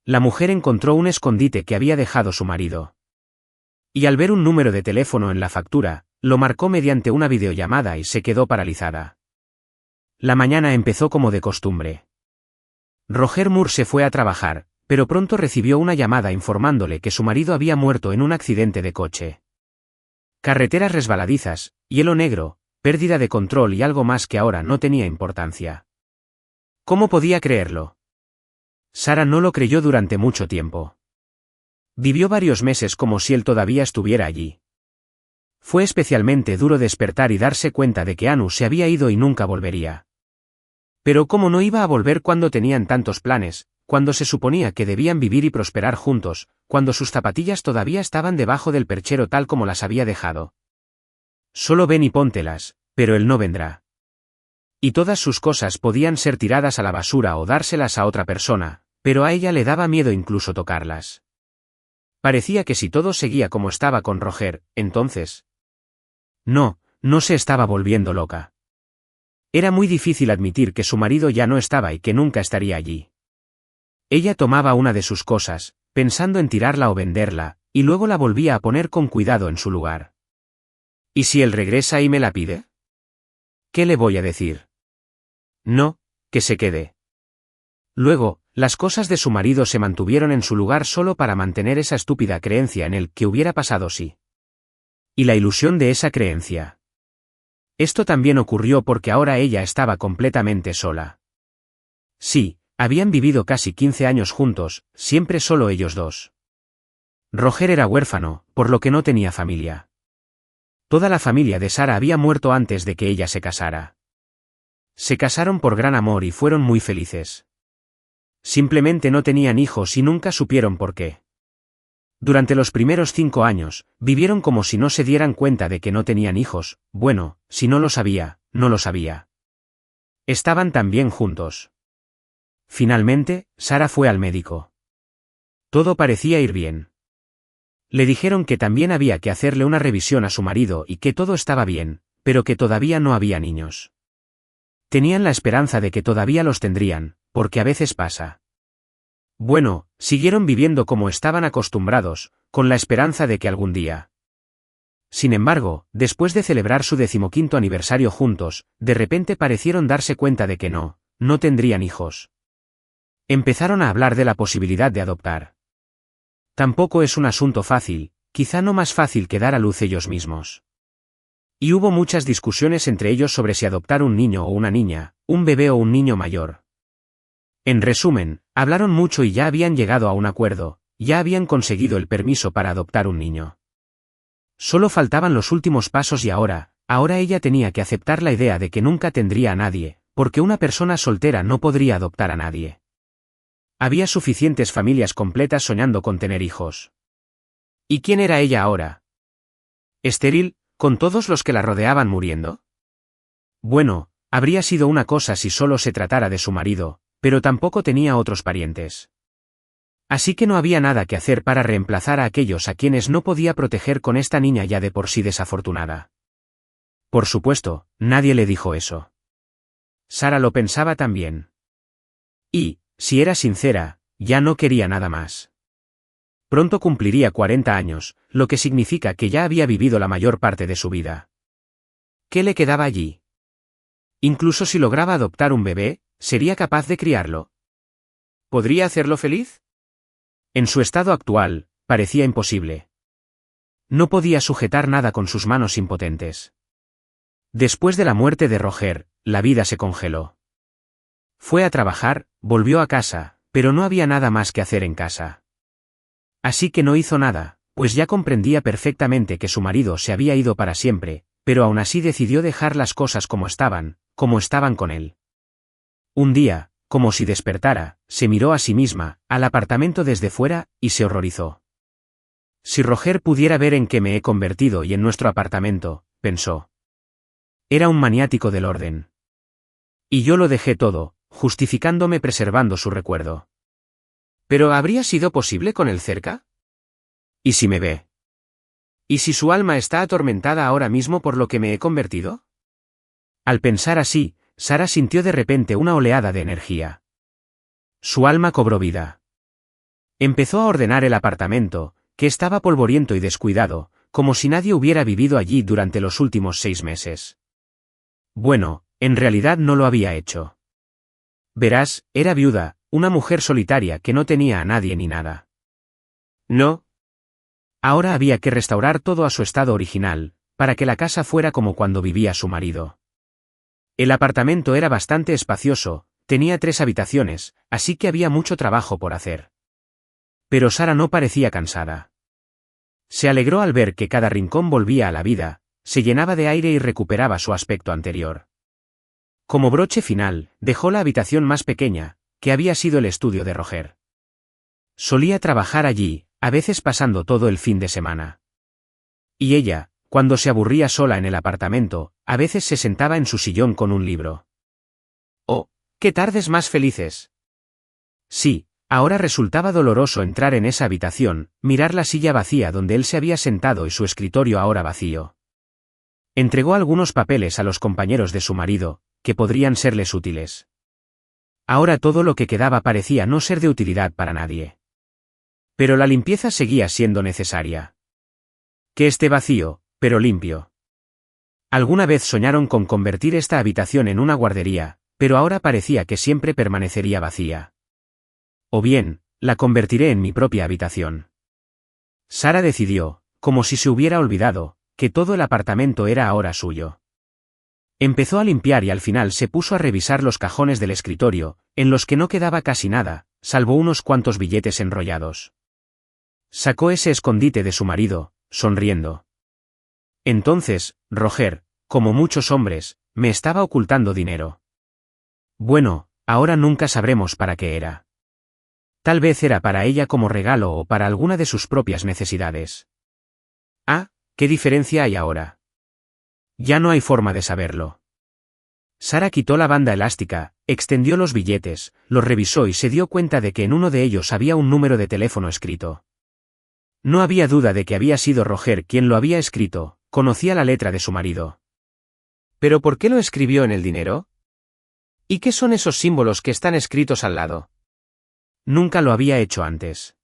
La mujer encontró un escondite que había dejado su marido. Y al ver un número de teléfono en la factura, lo marcó mediante una videollamada y se quedó paralizada. La mañana empezó como de costumbre. Roger Moore se fue a trabajar, pero pronto recibió una llamada informándole que su marido había muerto en un accidente de coche. Carreteras resbaladizas, hielo negro, pérdida de control y algo más que ahora no tenía importancia. ¿Cómo podía creerlo? Sara no lo creyó durante mucho tiempo. Vivió varios meses como si él todavía estuviera allí. Fue especialmente duro despertar y darse cuenta de que Anu se había ido y nunca volvería. Pero ¿cómo no iba a volver cuando tenían tantos planes, cuando se suponía que debían vivir y prosperar juntos, cuando sus zapatillas todavía estaban debajo del perchero tal como las había dejado? Solo ven y póntelas, pero él no vendrá. Y todas sus cosas podían ser tiradas a la basura o dárselas a otra persona, pero a ella le daba miedo incluso tocarlas. Parecía que si todo seguía como estaba con Roger, entonces... No se estaba volviendo loca. Era muy difícil admitir que su marido ya no estaba y que nunca estaría allí. Ella tomaba una de sus cosas, pensando en tirarla o venderla, y luego la volvía a poner con cuidado en su lugar. ¿Y si él regresa y me la pide? ¿Qué le voy a decir? No, que se quede. Luego, las cosas de su marido se mantuvieron en su lugar solo para mantener esa estúpida creencia en él que hubiera pasado si. Y la ilusión de esa creencia. Esto también ocurrió porque ahora ella estaba completamente sola. Sí, habían vivido casi 15 años juntos, siempre solo ellos dos. Roger era huérfano, por lo que no tenía familia. Toda la familia de Sara había muerto antes de que ella se casara. Se casaron por gran amor y fueron muy felices. Simplemente no tenían hijos y nunca supieron por qué. Durante los primeros 5 años, vivieron como si no se dieran cuenta de que no tenían hijos. Bueno, si no lo sabía, no lo sabía. Estaban tan bien juntos. Finalmente, Sara fue al médico. Todo parecía ir bien. Le dijeron que también había que hacerle una revisión a su marido y que todo estaba bien, pero que todavía no había niños. Tenían la esperanza de que todavía los tendrían, porque a veces pasa. Bueno, siguieron viviendo como estaban acostumbrados, con la esperanza de que algún día. Sin embargo, después de celebrar su 15º aniversario juntos, de repente parecieron darse cuenta de que no tendrían hijos. Empezaron a hablar de la posibilidad de adoptar. Tampoco es un asunto fácil, quizá no más fácil que dar a luz ellos mismos. Y hubo muchas discusiones entre ellos sobre si adoptar un niño o una niña, un bebé o un niño mayor. En resumen, hablaron mucho y ya habían llegado a un acuerdo, ya habían conseguido el permiso para adoptar un niño. Solo faltaban los últimos pasos y ahora ella tenía que aceptar la idea de que nunca tendría a nadie, porque una persona soltera no podría adoptar a nadie. Había suficientes familias completas soñando con tener hijos. ¿Y quién era ella ahora? ¿Estéril, con todos los que la rodeaban muriendo? Bueno, habría sido una cosa si solo se tratara de su marido, pero tampoco tenía otros parientes. Así que no había nada que hacer para reemplazar a aquellos a quienes no podía proteger con esta niña ya de por sí desafortunada. Por supuesto, nadie le dijo eso. Sara lo pensaba también. Y, si era sincera, ya no quería nada más. Pronto cumpliría 40 años, lo que significa que ya había vivido la mayor parte de su vida. ¿Qué le quedaba allí? Incluso si lograba adoptar un bebé, ¿sería capaz de criarlo? ¿Podría hacerlo feliz? En su estado actual, parecía imposible. No podía sujetar nada con sus manos impotentes. Después de la muerte de Roger, la vida se congeló. Fue a trabajar, volvió a casa, pero no había nada más que hacer en casa. Así que no hizo nada, pues ya comprendía perfectamente que su marido se había ido para siempre, pero aún así decidió dejar las cosas como estaban con él. Un día, como si despertara, se miró a sí misma, al apartamento desde fuera, y se horrorizó. Si Roger pudiera ver en qué me he convertido y en nuestro apartamento, pensó. Era un maniático del orden. Y yo lo dejé todo, justificándome preservando su recuerdo. ¿Pero habría sido posible con él cerca? ¿Y si me ve? ¿Y si su alma está atormentada ahora mismo por lo que me he convertido? Al pensar así, Sara sintió de repente una oleada de energía. Su alma cobró vida. Empezó a ordenar el apartamento, que estaba polvoriento y descuidado, como si nadie hubiera vivido allí durante los últimos 6 meses. Bueno, en realidad no lo había hecho. Verás, era viuda, una mujer solitaria que no tenía a nadie ni nada. No. Ahora había que restaurar todo a su estado original, para que la casa fuera como cuando vivía su marido. El apartamento era bastante espacioso, tenía 3 habitaciones, así que había mucho trabajo por hacer. Pero Sara no parecía cansada. Se alegró al ver que cada rincón volvía a la vida, se llenaba de aire y recuperaba su aspecto anterior. Como broche final, dejó la habitación más pequeña, que había sido el estudio de Roger. Solía trabajar allí, a veces pasando todo el fin de semana. Y ella, cuando se aburría sola en el apartamento, a veces se sentaba en su sillón con un libro. ¡Oh, qué tardes más felices! Sí, ahora resultaba doloroso entrar en esa habitación, mirar la silla vacía donde él se había sentado y su escritorio ahora vacío. Entregó algunos papeles a los compañeros de su marido, que podrían serles útiles. Ahora todo lo que quedaba parecía no ser de utilidad para nadie. Pero la limpieza seguía siendo necesaria. Que esté vacío, pero limpio. Alguna vez soñaron con convertir esta habitación en una guardería, pero ahora parecía que siempre permanecería vacía. O bien, la convertiré en mi propia habitación. Sara decidió, como si se hubiera olvidado, que todo el apartamento era ahora suyo. Empezó a limpiar y al final se puso a revisar los cajones del escritorio, en los que no quedaba casi nada, salvo unos cuantos billetes enrollados. Sacó ese escondite de su marido, sonriendo. Entonces, Roger, como muchos hombres, me estaba ocultando dinero. Bueno, ahora nunca sabremos para qué era. Tal vez era para ella como regalo o para alguna de sus propias necesidades. Ah, ¿qué diferencia hay ahora? Ya no hay forma de saberlo. Sara quitó la banda elástica, extendió los billetes, los revisó y se dio cuenta de que en uno de ellos había un número de teléfono escrito. No había duda de que había sido Roger quien lo había escrito, conocía la letra de su marido. ¿Pero por qué lo escribió en el dinero? ¿Y qué son esos símbolos que están escritos al lado? Nunca lo había hecho antes.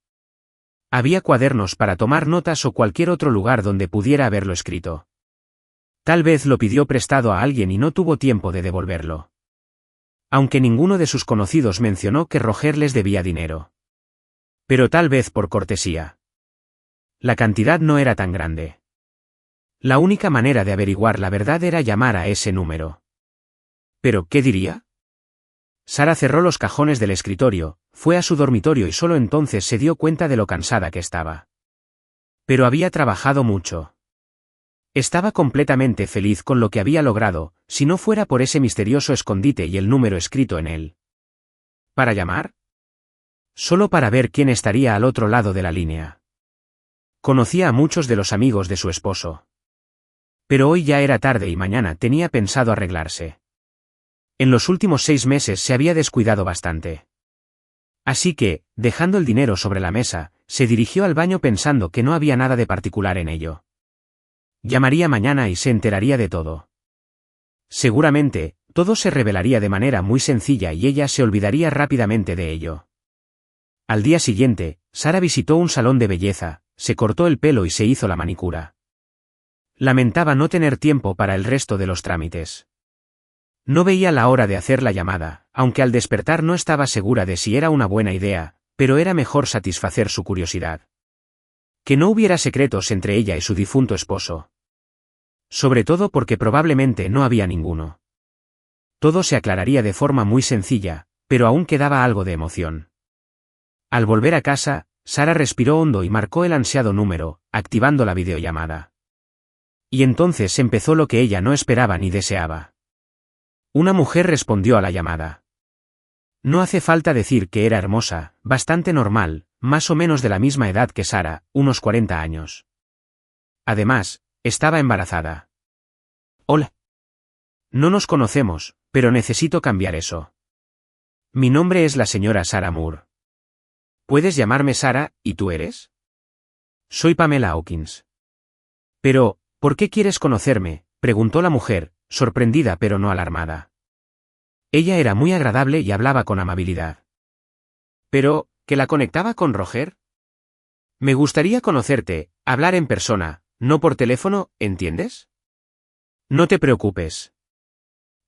Había cuadernos para tomar notas o cualquier otro lugar donde pudiera haberlo escrito. Tal vez lo pidió prestado a alguien y no tuvo tiempo de devolverlo. Aunque ninguno de sus conocidos mencionó que Roger les debía dinero. Pero tal vez por cortesía. La cantidad no era tan grande. La única manera de averiguar la verdad era llamar a ese número. ¿Pero qué diría? Sara cerró los cajones del escritorio, fue a su dormitorio y solo entonces se dio cuenta de lo cansada que estaba. Pero había trabajado mucho. Estaba completamente feliz con lo que había logrado, si no fuera por ese misterioso escondite y el número escrito en él. ¿Para llamar? Solo para ver quién estaría al otro lado de la línea. Conocía a muchos de los amigos de su esposo. Pero hoy ya era tarde y mañana tenía pensado arreglarse. En los últimos 6 meses se había descuidado bastante. Así que, dejando el dinero sobre la mesa, se dirigió al baño pensando que no había nada de particular en ello. Llamaría mañana y se enteraría de todo. Seguramente, todo se revelaría de manera muy sencilla y ella se olvidaría rápidamente de ello. Al día siguiente, Sara visitó un salón de belleza, se cortó el pelo y se hizo la manicura. Lamentaba no tener tiempo para el resto de los trámites. No veía la hora de hacer la llamada, aunque al despertar no estaba segura de si era una buena idea, pero era mejor satisfacer su curiosidad. Que no hubiera secretos entre ella y su difunto esposo. Sobre todo porque probablemente no había ninguno. Todo se aclararía de forma muy sencilla, pero aún quedaba algo de emoción. Al volver a casa, Sara respiró hondo y marcó el ansiado número, activando la videollamada. Y entonces empezó lo que ella no esperaba ni deseaba. Una mujer respondió a la llamada. No hace falta decir que era hermosa, bastante normal, más o menos de la misma edad que Sara, unos 40 años. Además, estaba embarazada. Hola. No nos conocemos, pero necesito cambiar eso. Mi nombre es la señora Sara Moore. ¿Puedes llamarme Sara, y tú eres? Soy Pamela Hawkins. Pero, ¿por qué quieres conocerme?, preguntó la mujer, sorprendida pero no alarmada. Ella era muy agradable y hablaba con amabilidad. Pero, que la conectaba con Roger? Me gustaría conocerte, hablar en persona, no por teléfono, ¿entiendes? No te preocupes.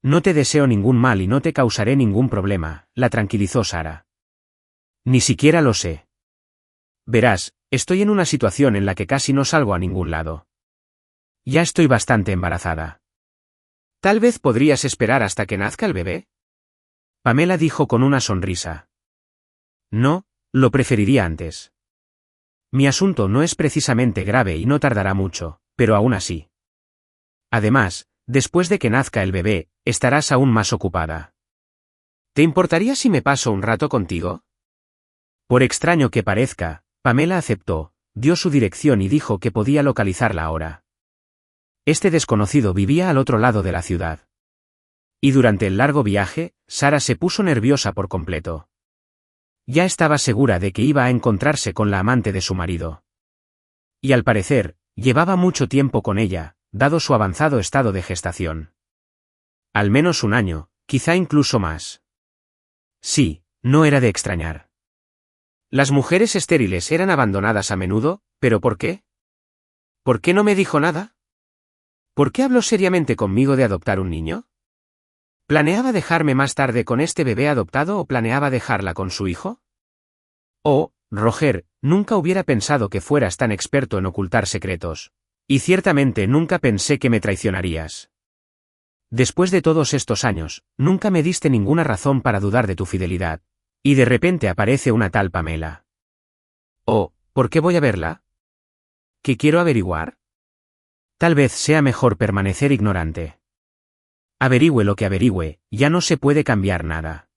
No te deseo ningún mal y no te causaré ningún problema, la tranquilizó Sara. Ni siquiera lo sé. Verás, estoy en una situación en la que casi no salgo a ningún lado. Ya estoy bastante embarazada. Tal vez podrías esperar hasta que nazca el bebé. Pamela dijo con una sonrisa. No, lo preferiría antes. Mi asunto no es precisamente grave y no tardará mucho, pero aún así. Además, después de que nazca el bebé, estarás aún más ocupada. ¿Te importaría si me paso un rato contigo? Por extraño que parezca, Pamela aceptó, dio su dirección y dijo que podía localizarla ahora. Este desconocido vivía al otro lado de la ciudad. Y durante el largo viaje, Sara se puso nerviosa por completo. Ya estaba segura de que iba a encontrarse con la amante de su marido. Y al parecer, llevaba mucho tiempo con ella, dado su avanzado estado de gestación. Al menos un año, quizá incluso más. Sí, no era de extrañar. Las mujeres estériles eran abandonadas a menudo, ¿pero por qué? ¿Por qué no me dijo nada? ¿Por qué habló seriamente conmigo de adoptar un niño? ¿Planeaba dejarme más tarde con este bebé adoptado o planeaba dejarla con su hijo? Oh, Roger, nunca hubiera pensado que fueras tan experto en ocultar secretos. Y ciertamente nunca pensé que me traicionarías. Después de todos estos años, nunca me diste ninguna razón para dudar de tu fidelidad. Y de repente aparece una tal Pamela. Oh, ¿por qué voy a verla? ¿Qué quiero averiguar? Tal vez sea mejor permanecer ignorante. Averigüe lo que averigüe, ya no se puede cambiar nada.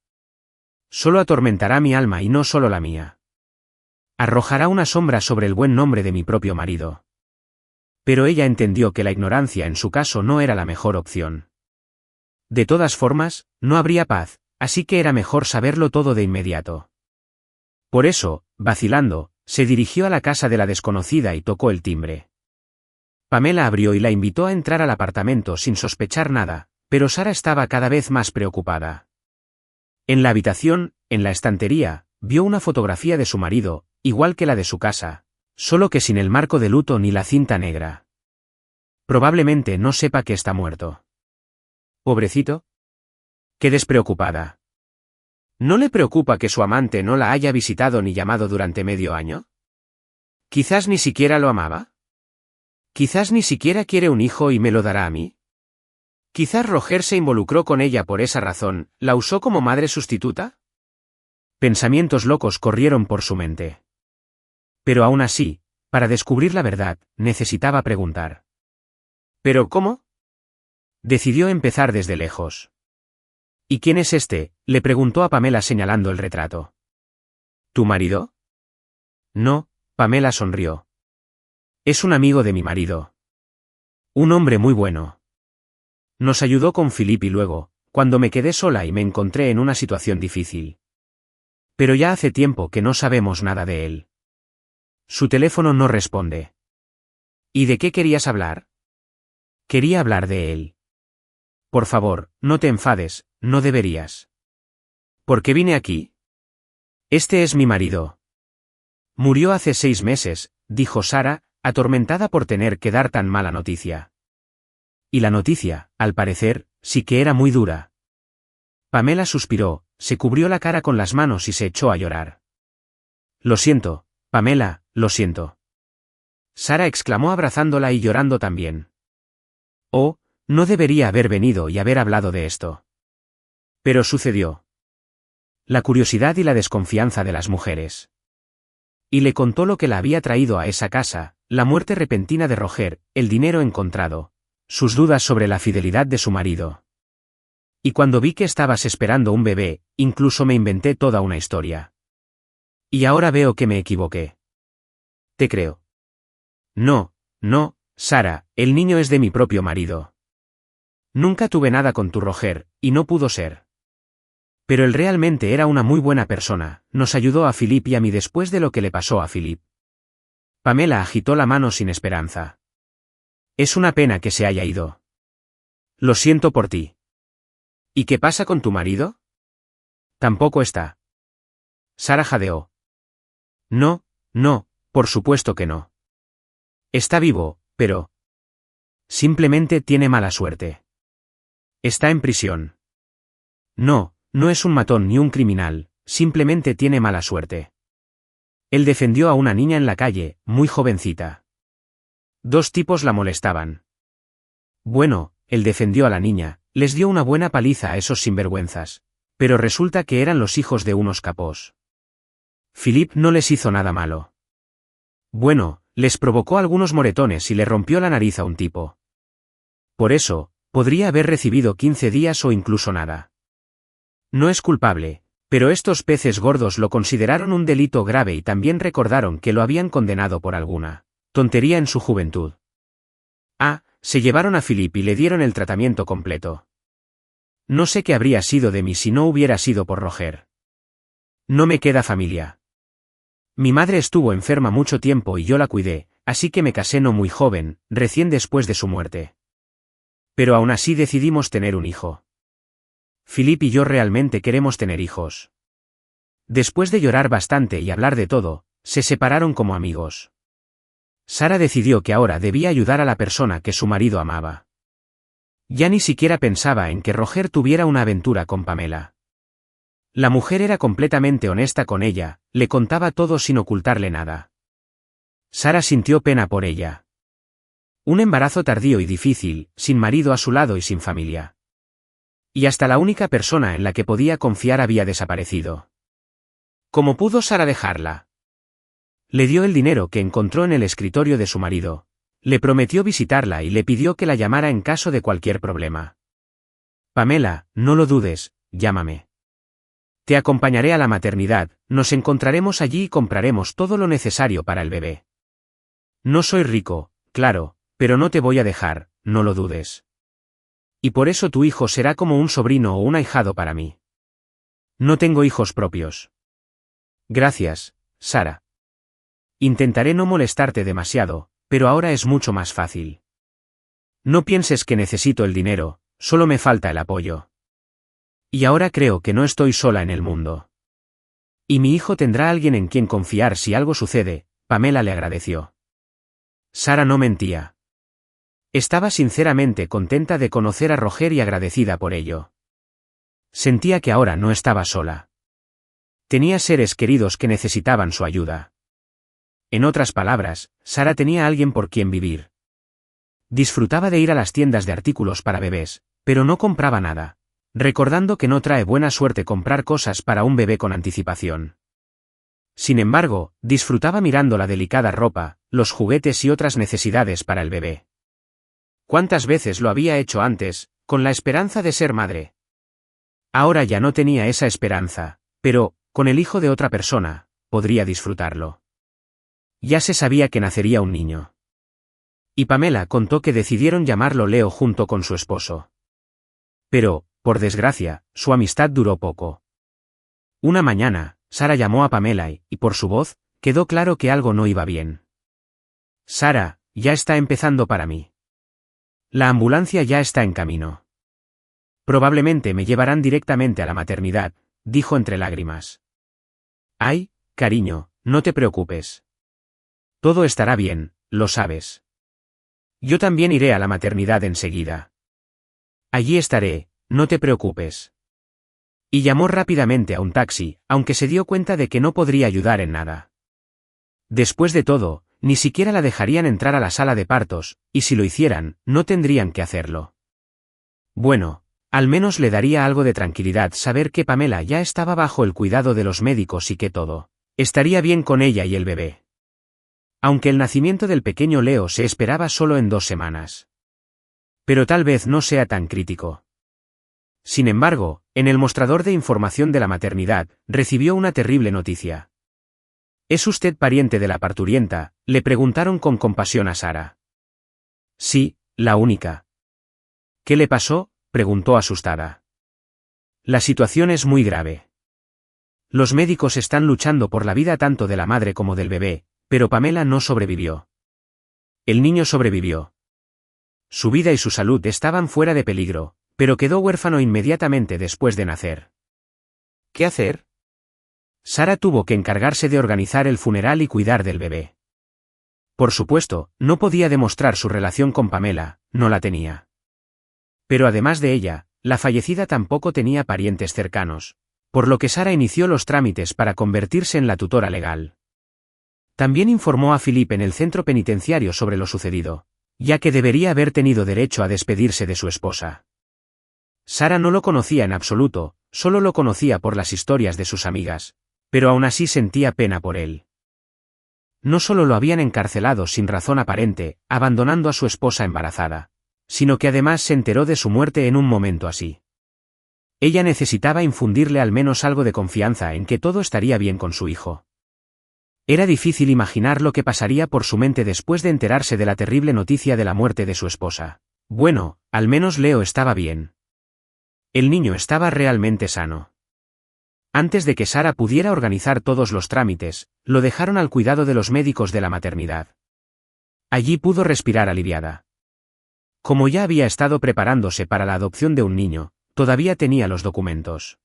Solo atormentará mi alma y no solo la mía. Arrojará una sombra sobre el buen nombre de mi propio marido. Pero ella entendió que la ignorancia en su caso no era la mejor opción. De todas formas, no habría paz, así que era mejor saberlo todo de inmediato. Por eso, vacilando, se dirigió a la casa de la desconocida y tocó el timbre. Pamela abrió y la invitó a entrar al apartamento sin sospechar nada, pero Sara estaba cada vez más preocupada. En la habitación, en la estantería, vio una fotografía de su marido, igual que la de su casa, solo que sin el marco de luto ni la cinta negra. Probablemente no sepa que está muerto. Pobrecito. Qué despreocupada. ¿No le preocupa que su amante no la haya visitado ni llamado durante medio año? ¿Quizás ni siquiera lo amaba? ¿Quizás ni siquiera quiere un hijo y me lo dará a mí? ¿Quizás Roger se involucró con ella por esa razón, la usó como madre sustituta? Pensamientos locos corrieron por su mente. Pero aún así, para descubrir la verdad, necesitaba preguntar. ¿Pero cómo? Decidió empezar desde lejos. ¿Y quién es este?, le preguntó a Pamela señalando el retrato. ¿Tu marido? No, Pamela sonrió. Es un amigo de mi marido. Un hombre muy bueno. Nos ayudó con Philip y luego, cuando me quedé sola y me encontré en una situación difícil. Pero ya hace tiempo que no sabemos nada de él. Su teléfono no responde. ¿Y de qué querías hablar? Quería hablar de él. Por favor, no te enfades, no deberías. ¿Por qué vine aquí? Este es mi marido. Murió hace 6 meses, dijo Sara, atormentada por tener que dar tan mala noticia. Y la noticia, al parecer, sí que era muy dura. Pamela suspiró, se cubrió la cara con las manos y se echó a llorar. Lo siento, Pamela, lo siento. Sara exclamó abrazándola y llorando también. Oh, no debería haber venido y haber hablado de esto. Pero sucedió. La curiosidad y la desconfianza de las mujeres. Y le contó lo que la había traído a esa casa, la muerte repentina de Roger, el dinero encontrado, sus dudas sobre la fidelidad de su marido. Y cuando vi que estabas esperando un bebé, incluso me inventé toda una historia. Y ahora veo que me equivoqué. Te creo. No, no, Sara, el niño es de mi propio marido. Nunca tuve nada con tu Roger, y no pudo ser. Pero él realmente era una muy buena persona, nos ayudó a Philip y a mí después de lo que le pasó a Philip. Pamela agitó la mano sin esperanza. Es una pena que se haya ido. Lo siento por ti. ¿Y qué pasa con tu marido? Tampoco está. Sara jadeó. No, no, por supuesto que no. Está vivo, pero... simplemente tiene mala suerte. Está en prisión. No, no es un matón ni un criminal, simplemente tiene mala suerte. Él defendió a una niña en la calle, muy jovencita. 2 tipos la molestaban. Bueno, él defendió a la niña, les dio una buena paliza a esos sinvergüenzas, pero resulta que eran los hijos de unos capós. Philip no les hizo nada malo. Bueno, les provocó algunos moretones y le rompió la nariz a un tipo. Por eso, podría haber recibido 15 días o incluso nada. No es culpable, pero estos peces gordos lo consideraron un delito grave y también recordaron que lo habían condenado por alguna tontería en su juventud. Se llevaron a Philip y le dieron el tratamiento completo. No sé qué habría sido de mí si no hubiera sido por Roger. No me queda familia. Mi madre estuvo enferma mucho tiempo y yo la cuidé, así que me casé no muy joven, recién después de su muerte. Pero aún así decidimos tener un hijo. Philip y yo realmente queremos tener hijos. Después de llorar bastante y hablar de todo, se separaron como amigos. Sara decidió que ahora debía ayudar a la persona que su marido amaba. Ya ni siquiera pensaba en que Roger tuviera una aventura con Pamela. La mujer era completamente honesta con ella, le contaba todo sin ocultarle nada. Sara sintió pena por ella. Un embarazo tardío y difícil, sin marido a su lado y sin familia. Y hasta la única persona en la que podía confiar había desaparecido. ¿Cómo pudo Sara dejarla? Le dio el dinero que encontró en el escritorio de su marido. Le prometió visitarla y le pidió que la llamara en caso de cualquier problema. Pamela, no lo dudes, llámame. Te acompañaré a la maternidad, nos encontraremos allí y compraremos todo lo necesario para el bebé. No soy rico, claro, pero no te voy a dejar, no lo dudes. Y por eso tu hijo será como un sobrino o un ahijado para mí. No tengo hijos propios. Gracias, Sara. Intentaré no molestarte demasiado, pero ahora es mucho más fácil. No pienses que necesito el dinero, solo me falta el apoyo. Y ahora creo que no estoy sola en el mundo. Y mi hijo tendrá alguien en quien confiar si algo sucede, Pamela le agradeció. Sara no mentía. Estaba sinceramente contenta de conocer a Roger y agradecida por ello. Sentía que ahora no estaba sola. Tenía seres queridos que necesitaban su ayuda. En otras palabras, Sara tenía a alguien por quien vivir. Disfrutaba de ir a las tiendas de artículos para bebés, pero no compraba nada, recordando que no trae buena suerte comprar cosas para un bebé con anticipación. Sin embargo, disfrutaba mirando la delicada ropa, los juguetes y otras necesidades para el bebé. ¿Cuántas veces lo había hecho antes, con la esperanza de ser madre? Ahora ya no tenía esa esperanza, pero, con el hijo de otra persona, podría disfrutarlo. Ya se sabía que nacería un niño. Y Pamela contó que decidieron llamarlo Leo junto con su esposo. Pero, por desgracia, su amistad duró poco. Una mañana, Sara llamó a Pamela y, por su voz, quedó claro que algo no iba bien. Sara, ya está empezando para mí. La ambulancia ya está en camino. Probablemente me llevarán directamente a la maternidad, dijo entre lágrimas. Ay, cariño, no te preocupes. Todo estará bien, lo sabes. Yo también iré a la maternidad enseguida. Allí estaré, no te preocupes. Y llamó rápidamente a un taxi, aunque se dio cuenta de que no podría ayudar en nada. Después de todo, ni siquiera la dejarían entrar a la sala de partos, y si lo hicieran, no tendrían que hacerlo. Bueno, al menos le daría algo de tranquilidad saber que Pamela ya estaba bajo el cuidado de los médicos y que todo estaría bien con ella y el bebé. Aunque el nacimiento del pequeño Leo se esperaba solo en 2 semanas. Pero tal vez no sea tan crítico. Sin embargo, en el mostrador de información de la maternidad, recibió una terrible noticia. ¿Es usted pariente de la parturienta?, le preguntaron con compasión a Sara. Sí, la única. ¿Qué le pasó?, preguntó asustada. La situación es muy grave. Los médicos están luchando por la vida tanto de la madre como del bebé, pero Pamela no sobrevivió. El niño sobrevivió. Su vida y su salud estaban fuera de peligro, pero quedó huérfano inmediatamente después de nacer. ¿Qué hacer? Sara tuvo que encargarse de organizar el funeral y cuidar del bebé. Por supuesto, no podía demostrar su relación con Pamela, no la tenía. Pero además de ella, la fallecida tampoco tenía parientes cercanos, por lo que Sara inició los trámites para convertirse en la tutora legal. También informó a Philip en el centro penitenciario sobre lo sucedido, ya que debería haber tenido derecho a despedirse de su esposa. Sara no lo conocía en absoluto, solo lo conocía por las historias de sus amigas, pero aún así sentía pena por él. No solo lo habían encarcelado sin razón aparente, abandonando a su esposa embarazada, sino que además se enteró de su muerte en un momento así. Ella necesitaba infundirle al menos algo de confianza en que todo estaría bien con su hijo. Era difícil imaginar lo que pasaría por su mente después de enterarse de la terrible noticia de la muerte de su esposa. Bueno, al menos Leo estaba bien. El niño estaba realmente sano. Antes de que Sara pudiera organizar todos los trámites, lo dejaron al cuidado de los médicos de la maternidad. Allí pudo respirar aliviada. Como ya había estado preparándose para la adopción de un niño, todavía tenía los documentos.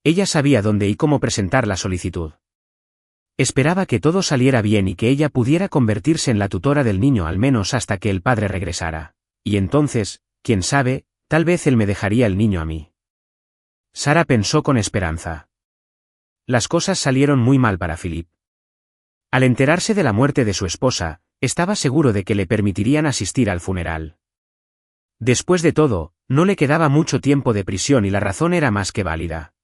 Ella sabía dónde y cómo presentar la solicitud. Esperaba que todo saliera bien y que ella pudiera convertirse en la tutora del niño al menos hasta que el padre regresara. Y entonces, quién sabe, tal vez él me dejaría el niño a mí. Sara pensó con esperanza. Las cosas salieron muy mal para Philip. Al enterarse de la muerte de su esposa, estaba seguro de que le permitirían asistir al funeral. Después de todo, no le quedaba mucho tiempo de prisión y la razón era más que válida.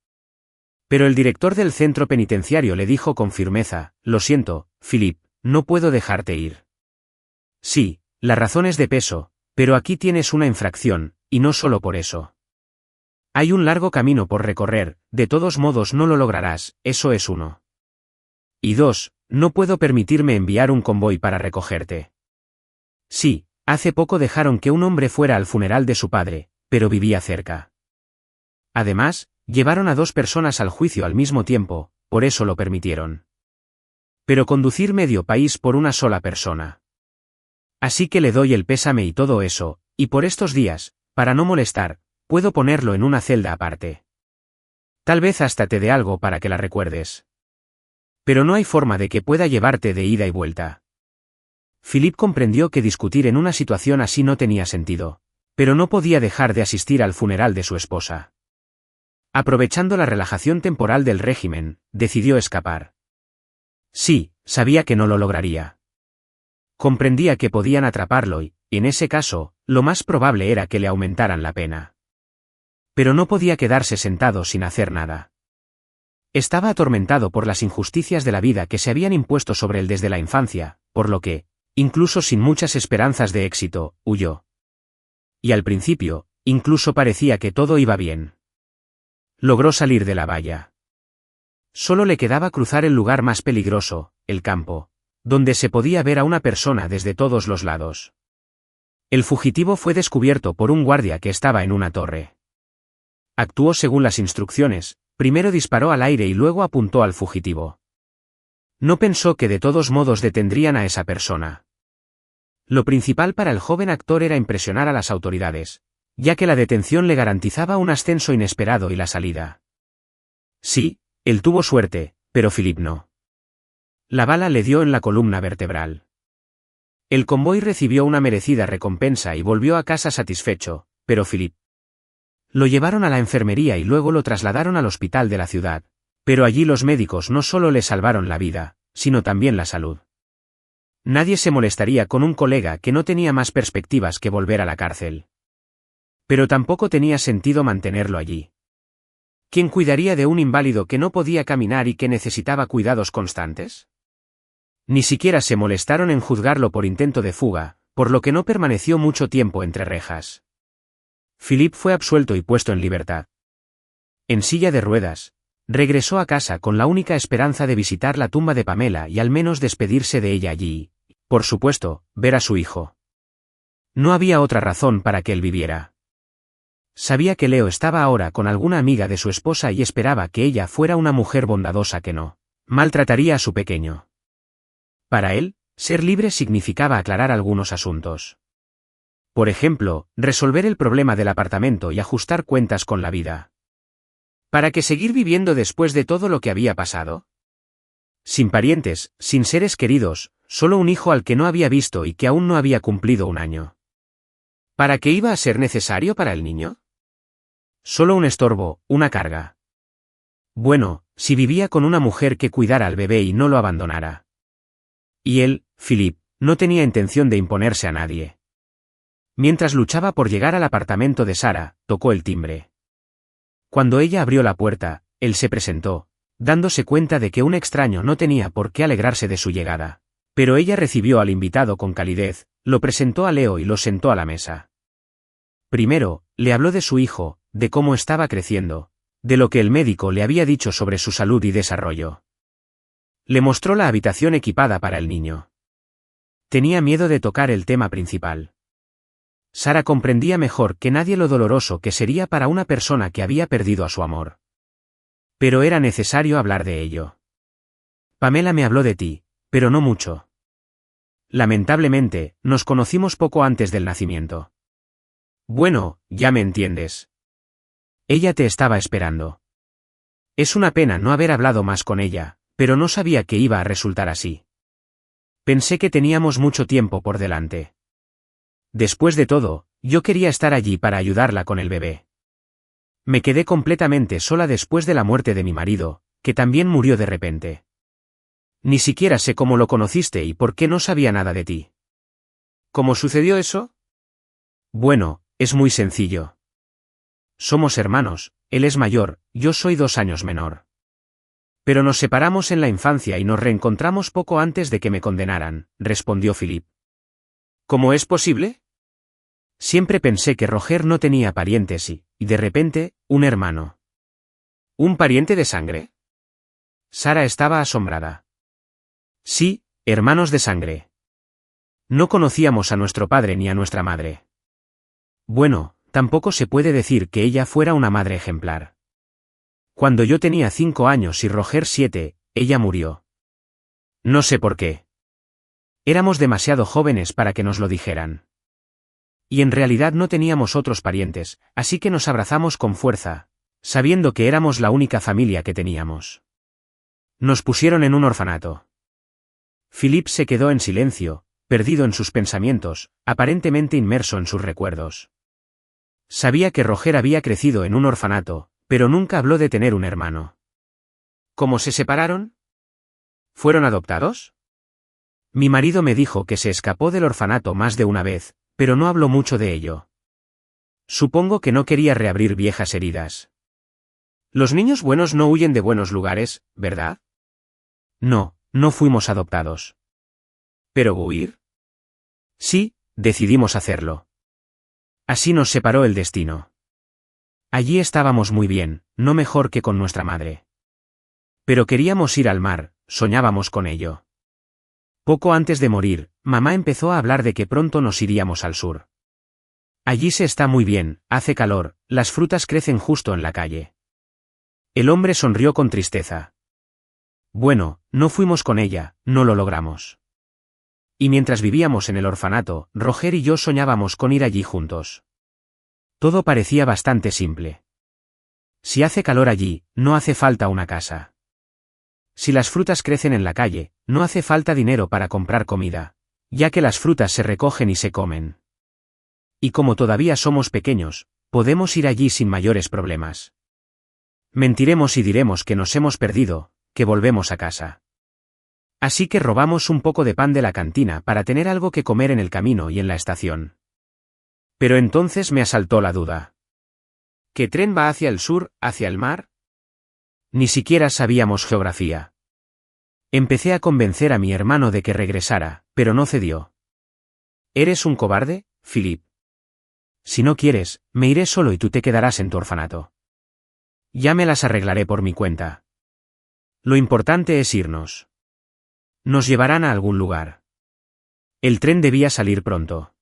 Pero el director del centro penitenciario le dijo con firmeza: «Lo siento, Philip, no puedo dejarte ir». Sí, la razón es de peso, pero aquí tienes una infracción, y no solo por eso. Hay un largo camino por recorrer, de todos modos no lo lograrás, eso es uno. Y dos, no puedo permitirme enviar un convoy para recogerte. Sí, hace poco dejaron que un hombre fuera al funeral de su padre, pero vivía cerca. Además, llevaron a 2 personas al juicio al mismo tiempo, por eso lo permitieron. Pero conducir medio país por una sola persona. Así que le doy el pésame y todo eso, y por estos días, para no molestar, puedo ponerlo en una celda aparte. Tal vez hasta te dé algo para que la recuerdes. Pero no hay forma de que pueda llevarte de ida y vuelta. Philip comprendió que discutir en una situación así no tenía sentido, pero no podía dejar de asistir al funeral de su esposa. Aprovechando la relajación temporal del régimen, decidió escapar. Sí, sabía que no lo lograría. Comprendía que podían atraparlo y, en ese caso, lo más probable era que le aumentaran la pena. Pero no podía quedarse sentado sin hacer nada. Estaba atormentado por las injusticias de la vida que se habían impuesto sobre él desde la infancia, por lo que, incluso sin muchas esperanzas de éxito, huyó. Y al principio, incluso parecía que todo iba bien. Logró salir de la valla. Solo le quedaba cruzar el lugar más peligroso, el campo, donde se podía ver a una persona desde todos los lados. El fugitivo fue descubierto por un guardia que estaba en una torre. Actuó según las instrucciones, primero disparó al aire y luego apuntó al fugitivo. No pensó que de todos modos detendrían a esa persona. Lo principal para el joven actor era impresionar a las autoridades, ya que la detención le garantizaba un ascenso inesperado y la salida. Sí, él tuvo suerte, pero Philip no. La bala le dio en la columna vertebral. El convoy recibió una merecida recompensa y volvió a casa satisfecho, pero Philip. Lo llevaron a la enfermería y luego lo trasladaron al hospital de la ciudad, pero allí los médicos no solo le salvaron la vida, sino también la salud. Nadie se molestaría con un colega que no tenía más perspectivas que volver a la cárcel. Pero tampoco tenía sentido mantenerlo allí. ¿Quién cuidaría de un inválido que no podía caminar y que necesitaba cuidados constantes? Ni siquiera se molestaron en juzgarlo por intento de fuga, por lo que no permaneció mucho tiempo entre rejas. Philip fue absuelto y puesto en libertad. En silla de ruedas, regresó a casa con la única esperanza de visitar la tumba de Pamela y al menos despedirse de ella allí, y, por supuesto, ver a su hijo. No había otra razón para que él viviera. Sabía que Leo estaba ahora con alguna amiga de su esposa y esperaba que ella fuera una mujer bondadosa que no maltrataría a su pequeño. Para él, ser libre significaba aclarar algunos asuntos. Por ejemplo, resolver el problema del apartamento y ajustar cuentas con la vida. ¿Para qué seguir viviendo después de todo lo que había pasado? Sin parientes, sin seres queridos, solo un hijo al que no había visto y que aún no había cumplido un año. ¿Para qué iba a ser necesario para el niño? Solo un estorbo, una carga. Bueno, si vivía con una mujer que cuidara al bebé y no lo abandonara. Y él, Philip, no tenía intención de imponerse a nadie. Mientras luchaba por llegar al apartamento de Sara, tocó el timbre. Cuando ella abrió la puerta, él se presentó, dándose cuenta de que un extraño no tenía por qué alegrarse de su llegada. Pero ella recibió al invitado con calidez, lo presentó a Leo y lo sentó a la mesa. Primero, le habló de su hijo, de cómo estaba creciendo, de lo que el médico le había dicho sobre su salud y desarrollo. Le mostró la habitación equipada para el niño. Tenía miedo de tocar el tema principal. Sara comprendía mejor que nadie lo doloroso que sería para una persona que había perdido a su amor. Pero era necesario hablar de ello. Pamela me habló de ti, pero no mucho. Lamentablemente, nos conocimos poco antes del nacimiento. Bueno, ya me entiendes. Ella te estaba esperando. Es una pena no haber hablado más con ella, pero no sabía que iba a resultar así. Pensé que teníamos mucho tiempo por delante. Después de todo, yo quería estar allí para ayudarla con el bebé. Me quedé completamente sola después de la muerte de mi marido, que también murió de repente. Ni siquiera sé cómo lo conociste y por qué no sabía nada de ti. ¿Cómo sucedió eso? Bueno, es muy sencillo. Somos hermanos, él es mayor, yo soy 2 años menor. Pero nos separamos en la infancia y nos reencontramos poco antes de que me condenaran, respondió Philip. ¿Cómo es posible? Siempre pensé que Roger no tenía parientes y, de repente, un hermano. ¿Un pariente de sangre? Sara estaba asombrada. Sí, hermanos de sangre. No conocíamos a nuestro padre ni a nuestra madre. Bueno, tampoco se puede decir que ella fuera una madre ejemplar. Cuando yo tenía 5 años y Roger 7, ella murió. No sé por qué. Éramos demasiado jóvenes para que nos lo dijeran. Y en realidad no teníamos otros parientes, así que nos abrazamos con fuerza, sabiendo que éramos la única familia que teníamos. Nos pusieron en un orfanato. Philip se quedó en silencio, perdido en sus pensamientos, aparentemente inmerso en sus recuerdos. Sabía que Roger había crecido en un orfanato, pero nunca habló de tener un hermano. ¿Cómo se separaron? ¿Fueron adoptados? Mi marido me dijo que se escapó del orfanato más de una vez, pero no habló mucho de ello. Supongo que no quería reabrir viejas heridas. Los niños buenos no huyen de buenos lugares, ¿verdad? No, no fuimos adoptados. ¿Pero huir? Sí, decidimos hacerlo. Así nos separó el destino. Allí estábamos muy bien, no mejor que con nuestra madre. Pero queríamos ir al mar, soñábamos con ello. Poco antes de morir, mamá empezó a hablar de que pronto nos iríamos al sur. Allí se está muy bien, hace calor, las frutas crecen justo en la calle. El hombre sonrió con tristeza. Bueno, no fuimos con ella, no lo logramos. Y mientras vivíamos en el orfanato, Roger y yo soñábamos con ir allí juntos. Todo parecía bastante simple. Si hace calor allí, no hace falta una casa. Si las frutas crecen en la calle, no hace falta dinero para comprar comida, ya que las frutas se recogen y se comen. Y como todavía somos pequeños, podemos ir allí sin mayores problemas. Mentiremos y diremos que nos hemos perdido, que volvemos a casa. Así que robamos un poco de pan de la cantina para tener algo que comer en el camino y en la estación. Pero entonces me asaltó la duda. ¿Qué tren va hacia el sur, hacia el mar? Ni siquiera sabíamos geografía. Empecé a convencer a mi hermano de que regresara, pero no cedió. ¿Eres un cobarde, Philip? Si no quieres, me iré solo y tú te quedarás en tu orfanato. Ya me las arreglaré por mi cuenta. Lo importante es irnos. Nos llevarán a algún lugar. El tren debía salir pronto.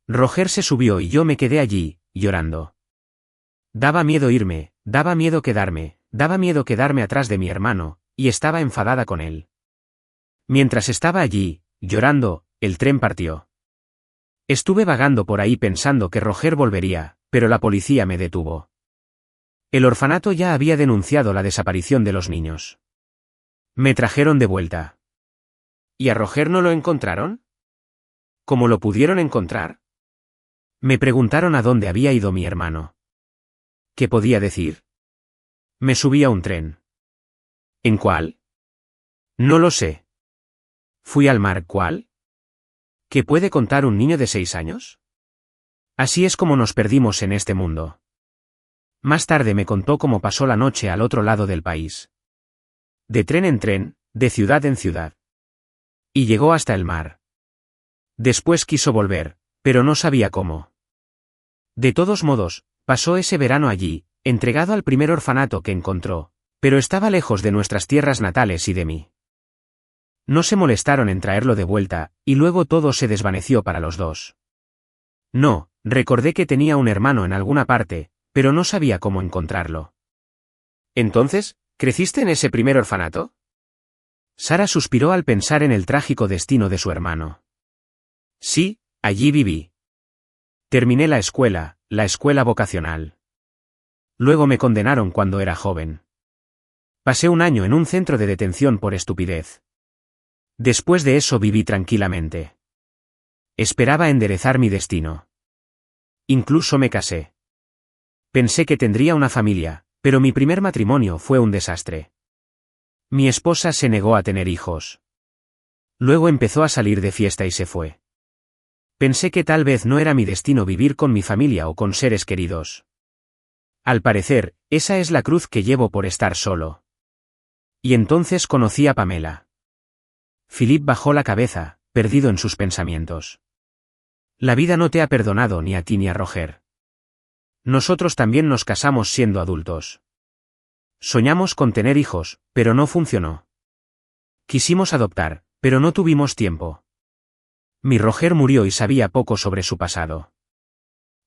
Roger se subió y yo me quedé allí, llorando. Daba miedo irme, daba miedo quedarme atrás de mi hermano, y estaba enfadada con él. Mientras estaba allí, llorando, el tren partió. Estuve vagando por ahí pensando que Roger volvería, pero la policía me detuvo. El orfanato ya había denunciado la desaparición de los niños. Me trajeron de vuelta. ¿Y a Roger no lo encontraron? ¿Cómo lo pudieron encontrar? Me preguntaron a dónde había ido mi hermano. ¿Qué podía decir? Me subí a un tren. ¿En cuál? No lo sé. Fui al mar, ¿cuál? ¿Qué puede contar un niño de 6 años? Así es como nos perdimos en este mundo. Más tarde me contó cómo pasó la noche al otro lado del país. De tren en tren, de ciudad en ciudad. Y llegó hasta el mar. Después quiso volver, pero no sabía cómo. De todos modos, pasó ese verano allí, entregado al primer orfanato que encontró, pero estaba lejos de nuestras tierras natales y de mí. No se molestaron en traerlo de vuelta, y luego todo se desvaneció para los dos. No, recordé que tenía un hermano en alguna parte, pero no sabía cómo encontrarlo. Entonces, ¿creciste en ese primer orfanato? Sara suspiró al pensar en el trágico destino de su hermano. Sí, allí viví. Terminé la escuela vocacional. Luego me condenaron cuando era joven. Pasé un año en un centro de detención por estupidez. Después de eso viví tranquilamente. Esperaba enderezar mi destino. Incluso me casé. Pensé que tendría una familia, pero mi primer matrimonio fue un desastre. Mi esposa se negó a tener hijos. Luego empezó a salir de fiesta y se fue. Pensé que tal vez no era mi destino vivir con mi familia o con seres queridos. Al parecer, esa es la cruz que llevo por estar solo. Y entonces conocí a Pamela. Philip bajó la cabeza, perdido en sus pensamientos. La vida no te ha perdonado ni a ti ni a Roger. Nosotros también nos casamos siendo adultos. Soñamos con tener hijos, pero no funcionó. Quisimos adoptar, pero no tuvimos tiempo. Mi Roger murió y sabía poco sobre su pasado.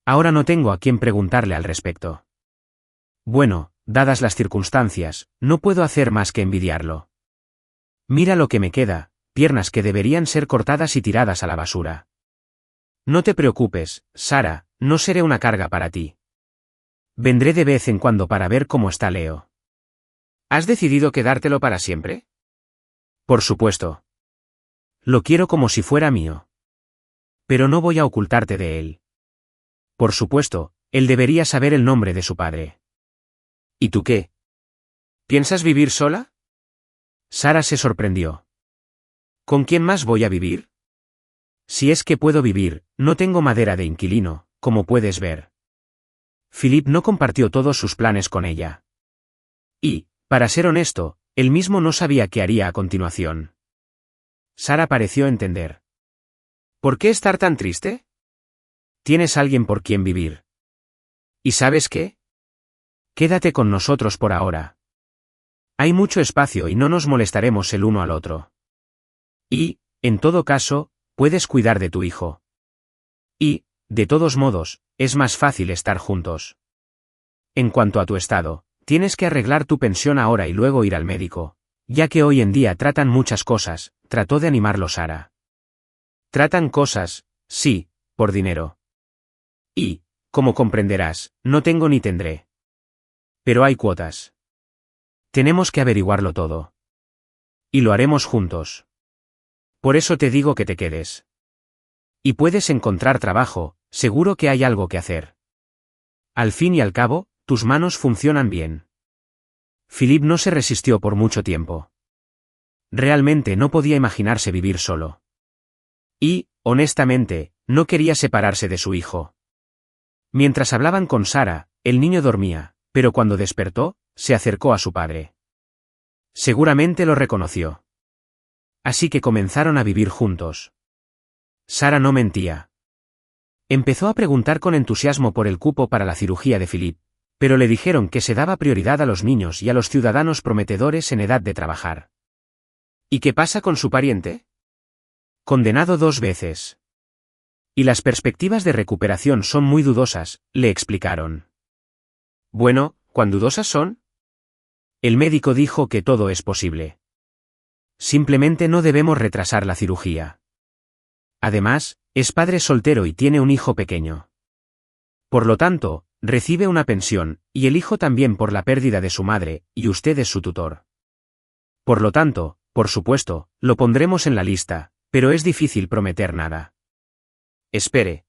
Ahora no tengo a quien preguntarle al respecto. Bueno, dadas las circunstancias, no puedo hacer más que envidiarlo. Mira lo que me queda, piernas que deberían ser cortadas y tiradas a la basura. No te preocupes, Sara, no seré una carga para ti. Vendré de vez en cuando para ver cómo está Leo. ¿Has decidido quedártelo para siempre? Por supuesto. Lo quiero como si fuera mío. Pero no voy a ocultarte de él. Por supuesto, él debería saber el nombre de su padre. ¿Y tú qué? ¿Piensas vivir sola? Sara se sorprendió. ¿Con quién más voy a vivir? Si es que puedo vivir, no tengo madera de inquilino, como puedes ver. Philip no compartió todos sus planes con ella. Y, para ser honesto, él mismo no sabía qué haría a continuación. Sara pareció entender. ¿Por qué estar tan triste? Tienes alguien por quien vivir. ¿Y sabes qué? Quédate con nosotros por ahora. Hay mucho espacio y no nos molestaremos el uno al otro. Y, en todo caso, puedes cuidar de tu hijo. Y, de todos modos, es más fácil estar juntos. En cuanto a tu estado, tienes que arreglar tu pensión ahora y luego ir al médico, ya que hoy en día tratan muchas cosas, trató de animarlo Sara. Tratan cosas, sí, por dinero. Y, como comprenderás, no tengo ni tendré. Pero hay cuotas. Tenemos que averiguarlo todo. Y lo haremos juntos. Por eso te digo que te quedes. Y puedes encontrar trabajo, seguro que hay algo que hacer. Al fin y al cabo, tus manos funcionan bien. Philip no se resistió por mucho tiempo. Realmente no podía imaginarse vivir solo. Y, honestamente, no quería separarse de su hijo. Mientras hablaban con Sara, el niño dormía, pero cuando despertó, se acercó a su padre. Seguramente lo reconoció. Así que comenzaron a vivir juntos. Sara no mentía. Empezó a preguntar con entusiasmo por el cupo para la cirugía de Philip, pero le dijeron que se daba prioridad a los niños y a los ciudadanos prometedores en edad de trabajar. ¿Y qué pasa con su pariente? Condenado 2 veces. Y las perspectivas de recuperación son muy dudosas, le explicaron. Bueno, ¿cuán dudosas son? El médico dijo que todo es posible. Simplemente no debemos retrasar la cirugía. Además, es padre soltero y tiene un hijo pequeño. Por lo tanto, Recibe una pensión, y el hijo también por la pérdida de su madre, y usted es su tutor. Por lo tanto, por supuesto, lo pondremos en la lista, pero es difícil prometer nada. Espere.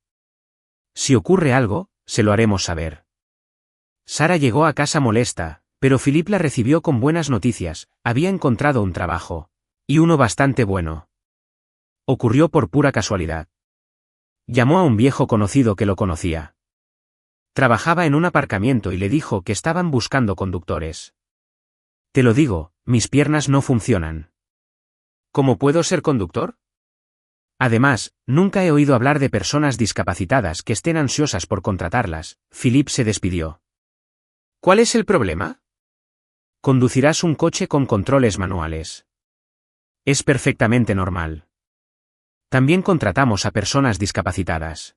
Si ocurre algo, se lo haremos saber. Sara llegó a casa molesta, pero Philip la recibió con buenas noticias, había encontrado un trabajo. Y uno bastante bueno. Ocurrió por pura casualidad. Llamó a un viejo conocido que lo conocía. Trabajaba en un aparcamiento y le dijo que estaban buscando conductores. Te lo digo, mis piernas no funcionan. ¿Cómo puedo ser conductor? Además, nunca he oído hablar de personas discapacitadas que estén ansiosas por contratarlas. Philip se despidió. ¿Cuál es el problema? Conducirás un coche con controles manuales. Es perfectamente normal. También contratamos a personas discapacitadas.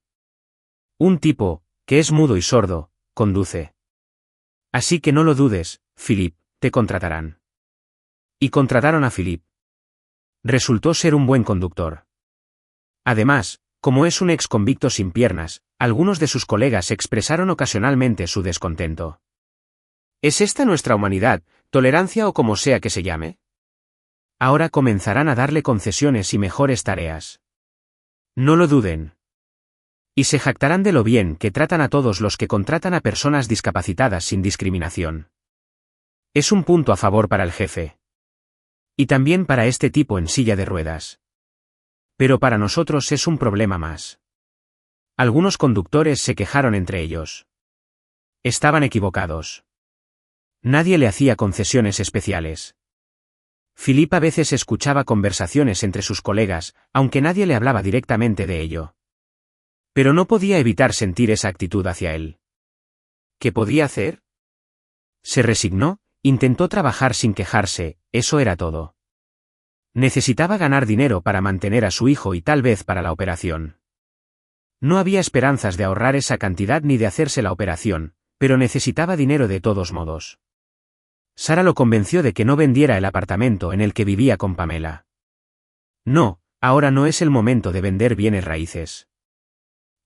Un tipo, que es mudo y sordo, conduce. Así que no lo dudes, Philip, te contratarán. Y contrataron a Philip. Resultó ser un buen conductor. Además, como es un ex convicto sin piernas, algunos de sus colegas expresaron ocasionalmente su descontento. ¿Es esta nuestra humanidad, tolerancia o como sea que se llame? Ahora comenzarán a darle concesiones y mejores tareas. No lo duden. Y se jactarán de lo bien que tratan a todos los que contratan a personas discapacitadas sin discriminación. Es un punto a favor para el jefe. Y también para este tipo en silla de ruedas. Pero para nosotros es un problema más. Algunos conductores se quejaron entre ellos. Estaban equivocados. Nadie le hacía concesiones especiales. Philip a veces escuchaba conversaciones entre sus colegas, aunque nadie le hablaba directamente de ello. Pero no podía evitar sentir esa actitud hacia él. ¿Qué podía hacer? Se resignó, intentó trabajar sin quejarse, eso era todo. Necesitaba ganar dinero para mantener a su hijo y tal vez para la operación. No había esperanzas de ahorrar esa cantidad ni de hacerse la operación, pero necesitaba dinero de todos modos. Sara lo convenció de que no vendiera el apartamento en el que vivía con Pamela. No, ahora no es el momento de vender bienes raíces.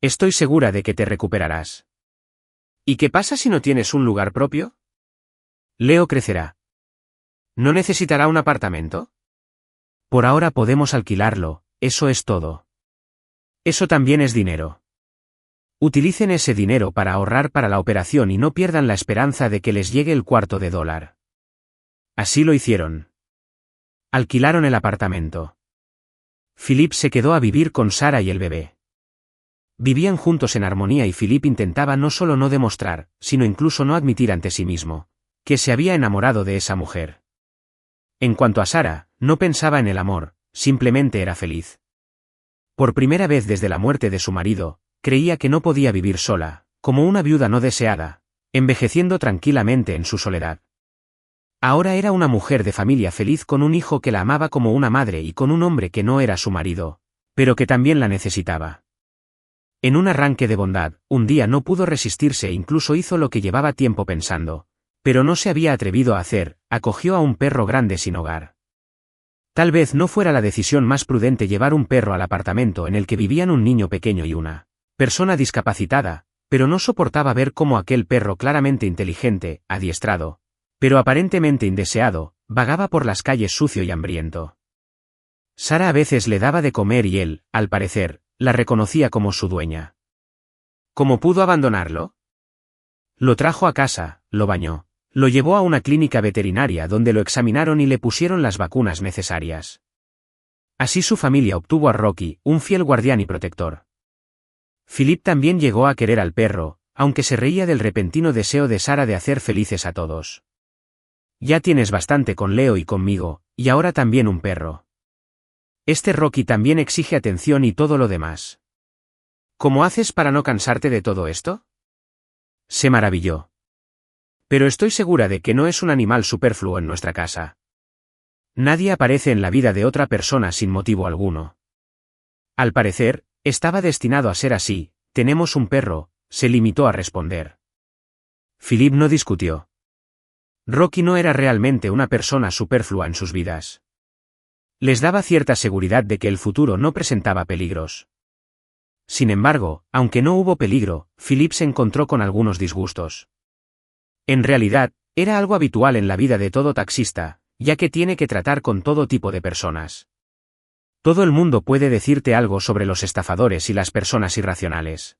Estoy segura de que te recuperarás. ¿Y qué pasa si no tienes un lugar propio? Leo crecerá. ¿No necesitará un apartamento? Por ahora podemos alquilarlo, eso es todo. Eso también es dinero. Utilicen ese dinero para ahorrar para la operación y no pierdan la esperanza de que les llegue el $1/4. Así lo hicieron. Alquilaron el apartamento. Philip se quedó a vivir con Sara y el bebé. Vivían juntos en armonía y Philip intentaba no solo no demostrar, sino incluso no admitir ante sí mismo, que se había enamorado de esa mujer. En cuanto a Sara, no pensaba en el amor, simplemente era feliz. Por primera vez desde la muerte de su marido, creía que no podía vivir sola, como una viuda no deseada, envejeciendo tranquilamente en su soledad. Ahora era una mujer de familia feliz con un hijo que la amaba como una madre y con un hombre que no era su marido, pero que también la necesitaba. En un arranque de bondad, un día no pudo resistirse e incluso hizo lo que llevaba tiempo pensando, pero no se había atrevido a hacer, acogió a un perro grande sin hogar. Tal vez no fuera la decisión más prudente llevar un perro al apartamento en el que vivían un niño pequeño y una persona discapacitada, pero no soportaba ver cómo aquel perro claramente inteligente, adiestrado, pero aparentemente indeseado, vagaba por las calles sucio y hambriento. Sara a veces le daba de comer y él, al parecer, la reconocía como su dueña. ¿Cómo pudo abandonarlo? Lo trajo a casa, lo bañó, lo llevó a una clínica veterinaria donde lo examinaron y le pusieron las vacunas necesarias. Así su familia obtuvo a Rocky, un fiel guardián y protector. Philip también llegó a querer al perro, aunque se reía del repentino deseo de Sara de hacer felices a todos. Ya tienes bastante con Leo y conmigo, y ahora también un perro. Este Rocky también exige atención y todo lo demás. ¿Cómo haces para no cansarte de todo esto? Se maravilló. Pero estoy segura de que no es un animal superfluo en nuestra casa. Nadie aparece en la vida de otra persona sin motivo alguno. Al parecer, estaba destinado a ser así, tenemos un perro, se limitó a responder. Philip no discutió. Rocky no era realmente una persona superflua en sus vidas. Les daba cierta seguridad de que el futuro no presentaba peligros. Sin embargo, aunque no hubo peligro, Philip se encontró con algunos disgustos. En realidad, era algo habitual en la vida de todo taxista, ya que tiene que tratar con todo tipo de personas. Todo el mundo puede decirte algo sobre los estafadores y las personas irracionales.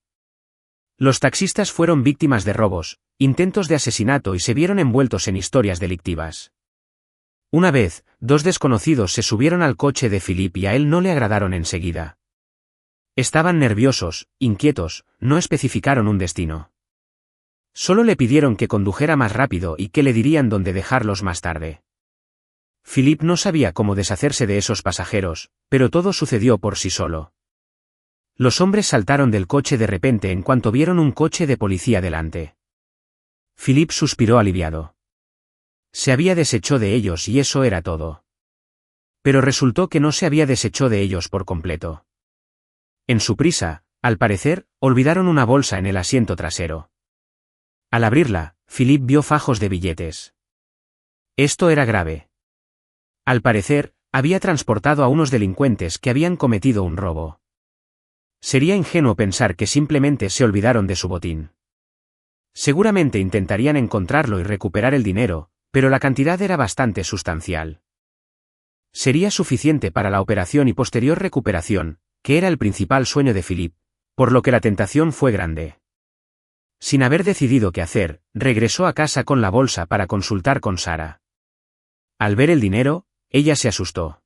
Los taxistas fueron víctimas de robos, intentos de asesinato y se vieron envueltos en historias delictivas. Una vez, dos desconocidos se subieron al coche de Philip y a él no le agradaron enseguida. Estaban nerviosos, inquietos, no especificaron un destino. Solo le pidieron que condujera más rápido y que le dirían dónde dejarlos más tarde. Philip no sabía cómo deshacerse de esos pasajeros, pero todo sucedió por sí solo. Los hombres saltaron del coche de repente en cuanto vieron un coche de policía delante. Philip suspiró aliviado. Se había deshecho de ellos y eso era todo. Pero resultó que no se había deshecho de ellos por completo. En su prisa, al parecer, olvidaron una bolsa en el asiento trasero. Al abrirla, Philip vio fajos de billetes. Esto era grave. Al parecer, había transportado a unos delincuentes que habían cometido un robo. Sería ingenuo pensar que simplemente se olvidaron de su botín. Seguramente intentarían encontrarlo y recuperar el dinero, pero la cantidad era bastante sustancial. Sería suficiente para la operación y posterior recuperación, que era el principal sueño de Philip, por lo que la tentación fue grande. Sin haber decidido qué hacer, regresó a casa con la bolsa para consultar con Sara. Al ver el dinero, ella se asustó.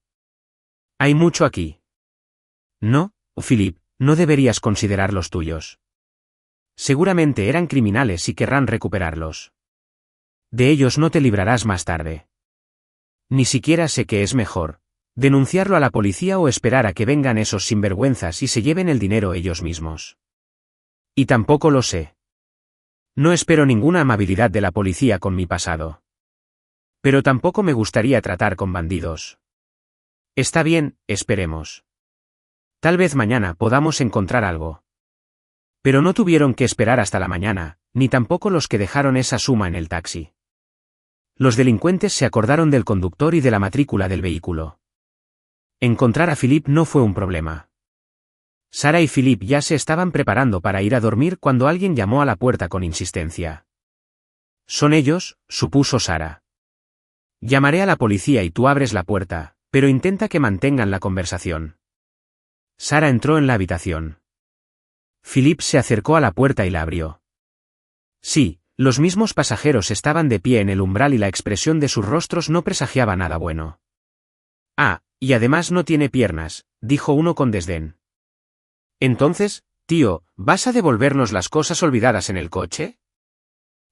«Hay mucho aquí». «No, Philip, no deberías considerar los tuyos. Seguramente eran criminales y querrán recuperarlos. De ellos no te librarás más tarde. Ni siquiera sé qué es mejor, denunciarlo a la policía o esperar a que vengan esos sinvergüenzas y se lleven el dinero ellos mismos. Y tampoco lo sé. No espero ninguna amabilidad de la policía con mi pasado. Pero tampoco me gustaría tratar con bandidos. Está bien, esperemos. Tal vez mañana podamos encontrar algo». Pero no tuvieron que esperar hasta la mañana, ni tampoco los que dejaron esa suma en el taxi. Los delincuentes se acordaron del conductor y de la matrícula del vehículo. Encontrar a Philip no fue un problema. Sara y Philip ya se estaban preparando para ir a dormir cuando alguien llamó a la puerta con insistencia. «Son ellos», supuso Sara. «Llamaré a la policía y tú abres la puerta, pero intenta que mantengan la conversación». Sara entró en la habitación. Philip se acercó a la puerta y la abrió. Sí, los mismos pasajeros estaban de pie en el umbral y la expresión de sus rostros no presagiaba nada bueno. «Ah, y además no tiene piernas», dijo uno con desdén. «Entonces, tío, ¿vas a devolvernos las cosas olvidadas en el coche?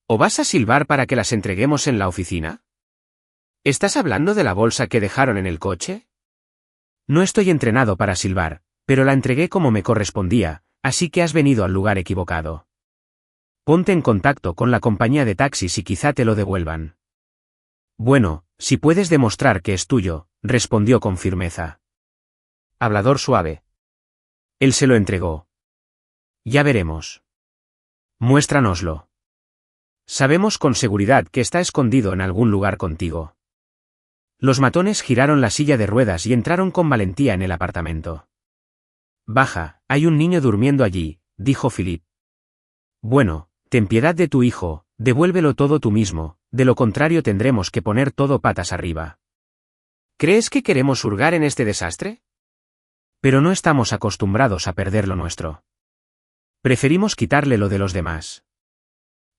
¿O vas a silbar para que las entreguemos en la oficina? ¿Estás hablando de la bolsa que dejaron en el coche?» «No estoy entrenado para silbar, pero la entregué como me correspondía, así que has venido al lugar equivocado. Ponte en contacto con la compañía de taxis y quizá te lo devuelvan». «Bueno, si puedes demostrar que es tuyo», respondió con firmeza. Hablador suave. Él se lo entregó. «Ya veremos. Muéstranoslo. Sabemos con seguridad que está escondido en algún lugar contigo». Los matones giraron la silla de ruedas y entraron con valentía en el apartamento. «Baja, hay un niño durmiendo allí», dijo Philip. «Bueno, ten piedad de tu hijo, devuélvelo todo tú mismo, de lo contrario tendremos que poner todo patas arriba». «¿Crees que queremos hurgar en este desastre? Pero no estamos acostumbrados a perder lo nuestro. Preferimos quitarle lo de los demás.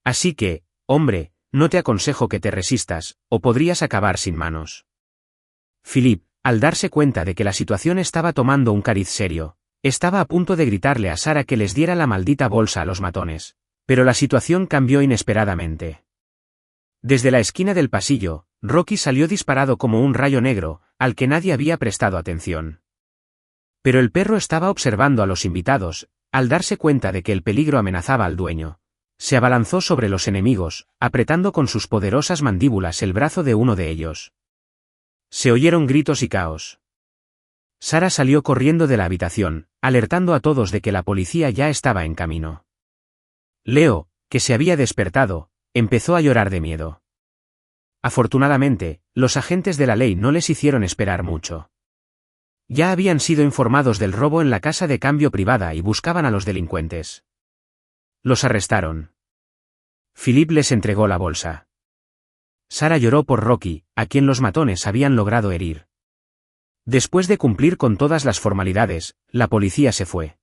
Así que, hombre, no te aconsejo que te resistas, o podrías acabar sin manos». Philip, al darse cuenta de que la situación estaba tomando un cariz serio, estaba a punto de gritarle a Sara que les diera la maldita bolsa a los matones, pero la situación cambió inesperadamente. Desde la esquina del pasillo, Rocky salió disparado como un rayo negro, al que nadie había prestado atención. Pero el perro estaba observando a los invitados, al darse cuenta de que el peligro amenazaba al dueño. Se abalanzó sobre los enemigos, apretando con sus poderosas mandíbulas el brazo de uno de ellos. Se oyeron gritos y caos. Sara salió corriendo de la habitación, alertando a todos de que la policía ya estaba en camino. Leo, que se había despertado, empezó a llorar de miedo. Afortunadamente, los agentes de la ley no les hicieron esperar mucho. Ya habían sido informados del robo en la casa de cambio privada y buscaban a los delincuentes. Los arrestaron. Philip les entregó la bolsa. Sarah lloró por Rocky, a quien los matones habían logrado herir. Después de cumplir con todas las formalidades, la policía se fue.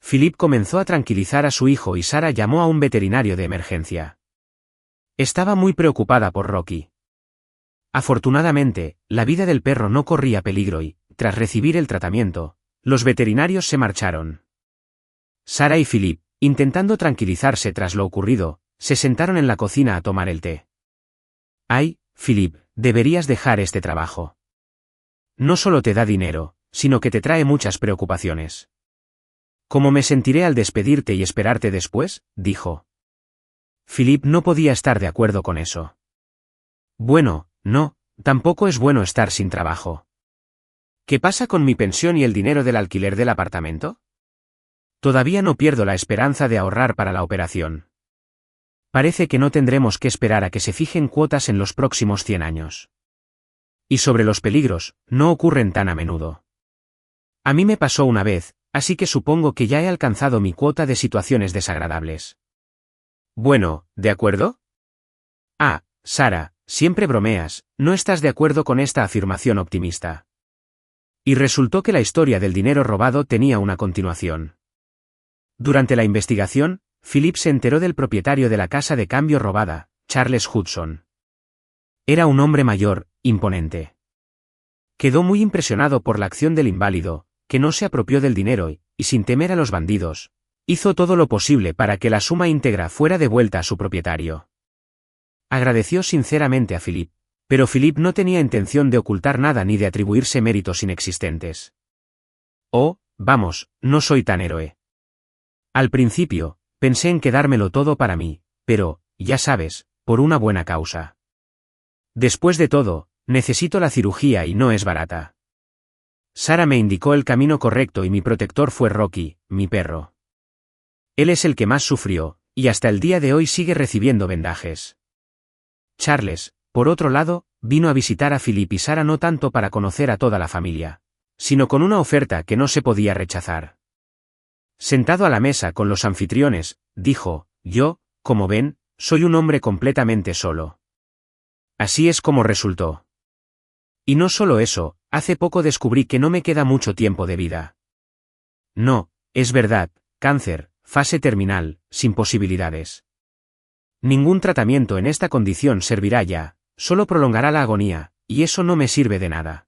Philip comenzó a tranquilizar a su hijo y Sarah llamó a un veterinario de emergencia. Estaba muy preocupada por Rocky. Afortunadamente, la vida del perro no corría peligro y, tras recibir el tratamiento, los veterinarios se marcharon. Sarah y Philip, intentando tranquilizarse tras lo ocurrido, se sentaron en la cocina a tomar el té. Ay, Philip, deberías dejar este trabajo. No solo te da dinero, sino que te trae muchas preocupaciones. ¿Cómo me sentiré al despedirte y esperarte después?, dijo. Philip no podía estar de acuerdo con eso. Bueno, no, tampoco es bueno estar sin trabajo. ¿Qué pasa con mi pensión y el dinero del alquiler del apartamento? Todavía no pierdo la esperanza de ahorrar para la operación. Parece que no tendremos que esperar a que se fijen cuotas en los próximos 100 años. Y sobre los peligros, no ocurren tan a menudo. A mí me pasó una vez, así que supongo que ya he alcanzado mi cuota de situaciones desagradables. Bueno, ¿de acuerdo? Ah, Sarah, siempre bromeas, ¿no estás de acuerdo con esta afirmación optimista? Y resultó que la historia del dinero robado tenía una continuación. Durante la investigación, Philip se enteró del propietario de la casa de cambio robada, Charles Hudson. Era un hombre mayor, imponente. Quedó muy impresionado por la acción del inválido, que no se apropió del dinero y, sin temer a los bandidos, hizo todo lo posible para que la suma íntegra fuera devuelta a su propietario. Agradeció sinceramente a Philip, pero Philip no tenía intención de ocultar nada ni de atribuirse méritos inexistentes. Oh, vamos, no soy tan héroe. Al principio, pensé en quedármelo todo para mí, pero, ya sabes, por una buena causa. Después de todo, necesito la cirugía y no es barata. Sarah me indicó el camino correcto y mi protector fue Rocky, mi perro. Él es el que más sufrió, y hasta el día de hoy sigue recibiendo vendajes. Charles, por otro lado, vino a visitar a Philip y Sarah no tanto para conocer a toda la familia, sino con una oferta que no se podía rechazar. Sentado a la mesa con los anfitriones, dijo, yo, como ven, soy un hombre completamente solo. Así es como resultó. Y no solo eso, hace poco descubrí que no me queda mucho tiempo de vida. No, es verdad, cáncer, fase terminal, sin posibilidades. Ningún tratamiento en esta condición servirá ya, solo prolongará la agonía, y eso no me sirve de nada.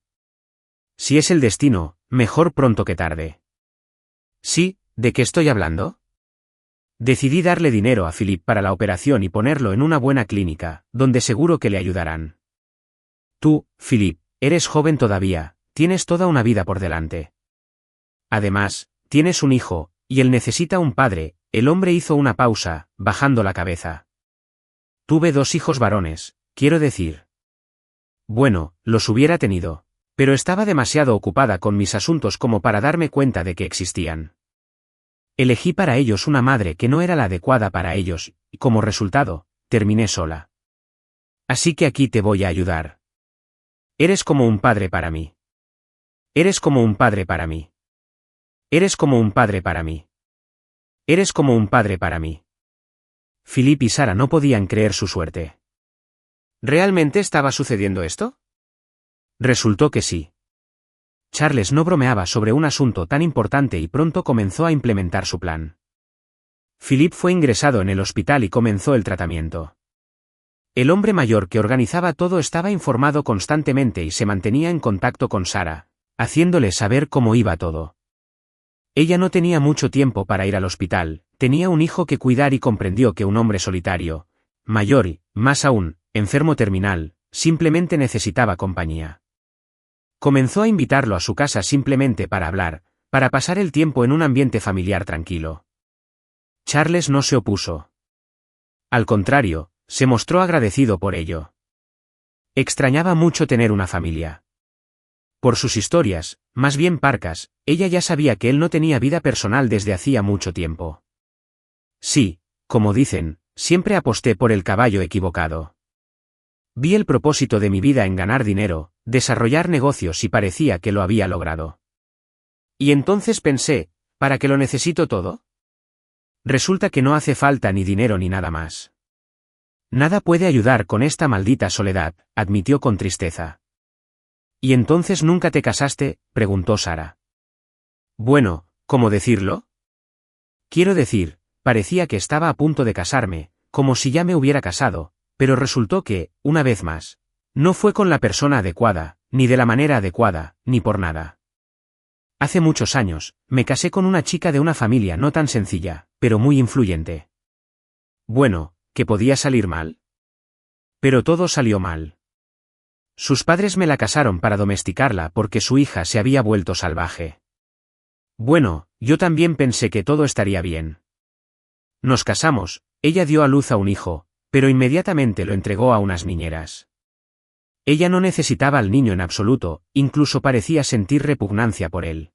Si es el destino, mejor pronto que tarde. Sí, ¿de qué estoy hablando? Decidí darle dinero a Philip para la operación y ponerlo en una buena clínica, donde seguro que le ayudarán. Tú, Philip, eres joven todavía, tienes toda una vida por delante. Además, tienes un hijo, y él necesita un padre. El hombre hizo una pausa, bajando la cabeza. Tuve 2 hijos varones, quiero decir. Bueno, los hubiera tenido, pero estaba demasiado ocupada con mis asuntos como para darme cuenta de que existían. Elegí para ellos una madre que no era la adecuada para ellos, y como resultado, terminé sola. Así que aquí te voy a ayudar. Eres como un padre para mí. Eres como un padre para mí. Eres como un padre para mí. Eres como un padre para mí. Philip y Sarah no podían creer su suerte. ¿Realmente estaba sucediendo esto? Resultó que sí. Charles no bromeaba sobre un asunto tan importante y pronto comenzó a implementar su plan. Philip fue ingresado en el hospital y comenzó el tratamiento. El hombre mayor que organizaba todo estaba informado constantemente y se mantenía en contacto con Sarah, haciéndole saber cómo iba todo. Ella no tenía mucho tiempo para ir al hospital, tenía un hijo que cuidar y comprendió que un hombre solitario, mayor y, más aún, enfermo terminal, simplemente necesitaba compañía. Comenzó a invitarlo a su casa simplemente para hablar, para pasar el tiempo en un ambiente familiar tranquilo. Charles no se opuso. Al contrario, se mostró agradecido por ello. Extrañaba mucho tener una familia. Por sus historias, más bien parcas, ella ya sabía que él no tenía vida personal desde hacía mucho tiempo. Sí, como dicen, siempre aposté por el caballo equivocado. Vi el propósito de mi vida en ganar dinero, desarrollar negocios y parecía que lo había logrado. Y entonces pensé, ¿para qué lo necesito todo? Resulta que no hace falta ni dinero ni nada más. Nada puede ayudar con esta maldita soledad, admitió con tristeza. ¿Y entonces nunca te casaste?, preguntó Sara. Bueno, ¿cómo decirlo? Quiero decir, parecía que estaba a punto de casarme, como si ya me hubiera casado, pero resultó que, una vez más, no fue con la persona adecuada, ni de la manera adecuada, ni por nada. Hace muchos años, me casé con una chica de una familia no tan sencilla, pero muy influyente. Bueno, ¿qué podía salir mal? Pero todo salió mal. Sus padres me la casaron para domesticarla porque su hija se había vuelto salvaje. Bueno, yo también pensé que todo estaría bien. Nos casamos, ella dio a luz a un hijo, pero inmediatamente lo entregó a unas niñeras. Ella no necesitaba al niño en absoluto, incluso parecía sentir repugnancia por él.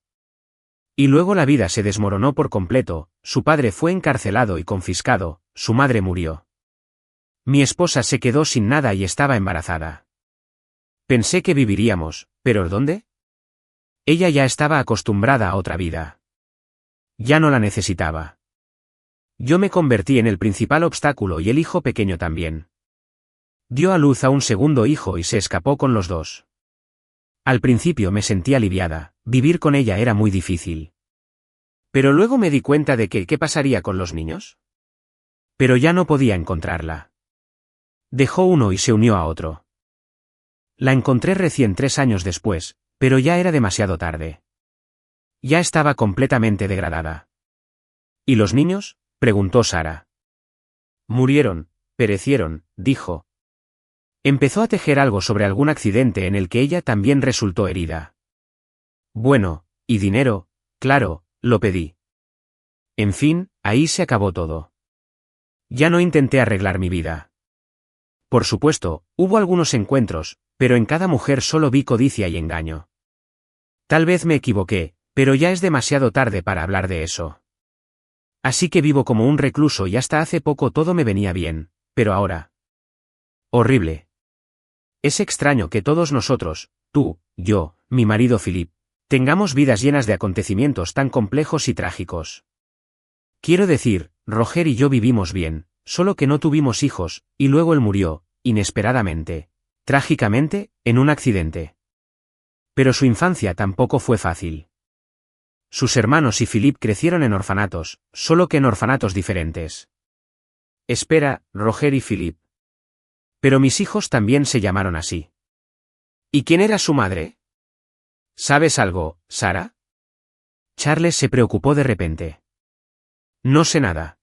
Y luego la vida se desmoronó por completo, su padre fue encarcelado y confiscado, su madre murió. Mi esposa se quedó sin nada y estaba embarazada. Pensé que viviríamos, ¿pero dónde? Ella ya estaba acostumbrada a otra vida. Ya no la necesitaba. Yo me convertí en el principal obstáculo y el hijo pequeño también. Dio a luz a un segundo hijo y se escapó con los dos. Al principio me sentí aliviada, vivir con ella era muy difícil. Pero luego me di cuenta de que ¿qué pasaría con los niños? Pero ya no podía encontrarla. Dejó uno y se unió a otro. La encontré recién 3 años después, pero ya era demasiado tarde. Ya estaba completamente degradada. ¿Y los niños?, preguntó Sara. Murieron, perecieron, dijo. Empezó a tejer algo sobre algún accidente en el que ella también resultó herida. Bueno, y dinero, claro, lo pedí. En fin, ahí se acabó todo. Ya no intenté arreglar mi vida. Por supuesto, hubo algunos encuentros, pero en cada mujer solo vi codicia y engaño. Tal vez me equivoqué, pero ya es demasiado tarde para hablar de eso. Así que vivo como un recluso y hasta hace poco todo me venía bien, pero ahora. Horrible. Es extraño que todos nosotros, tú, yo, mi marido Philip, tengamos vidas llenas de acontecimientos tan complejos y trágicos. Quiero decir, Roger y yo vivimos bien, solo que no tuvimos hijos, y luego él murió, inesperadamente, trágicamente, en un accidente. Pero su infancia tampoco fue fácil. Sus hermanos y Philip crecieron en orfanatos, solo que en orfanatos diferentes. Espera, Roger y Philip. Pero mis hijos también se llamaron así. ¿Y quién era su madre? ¿Sabes algo, Sara? Charles se preocupó de repente. No sé nada.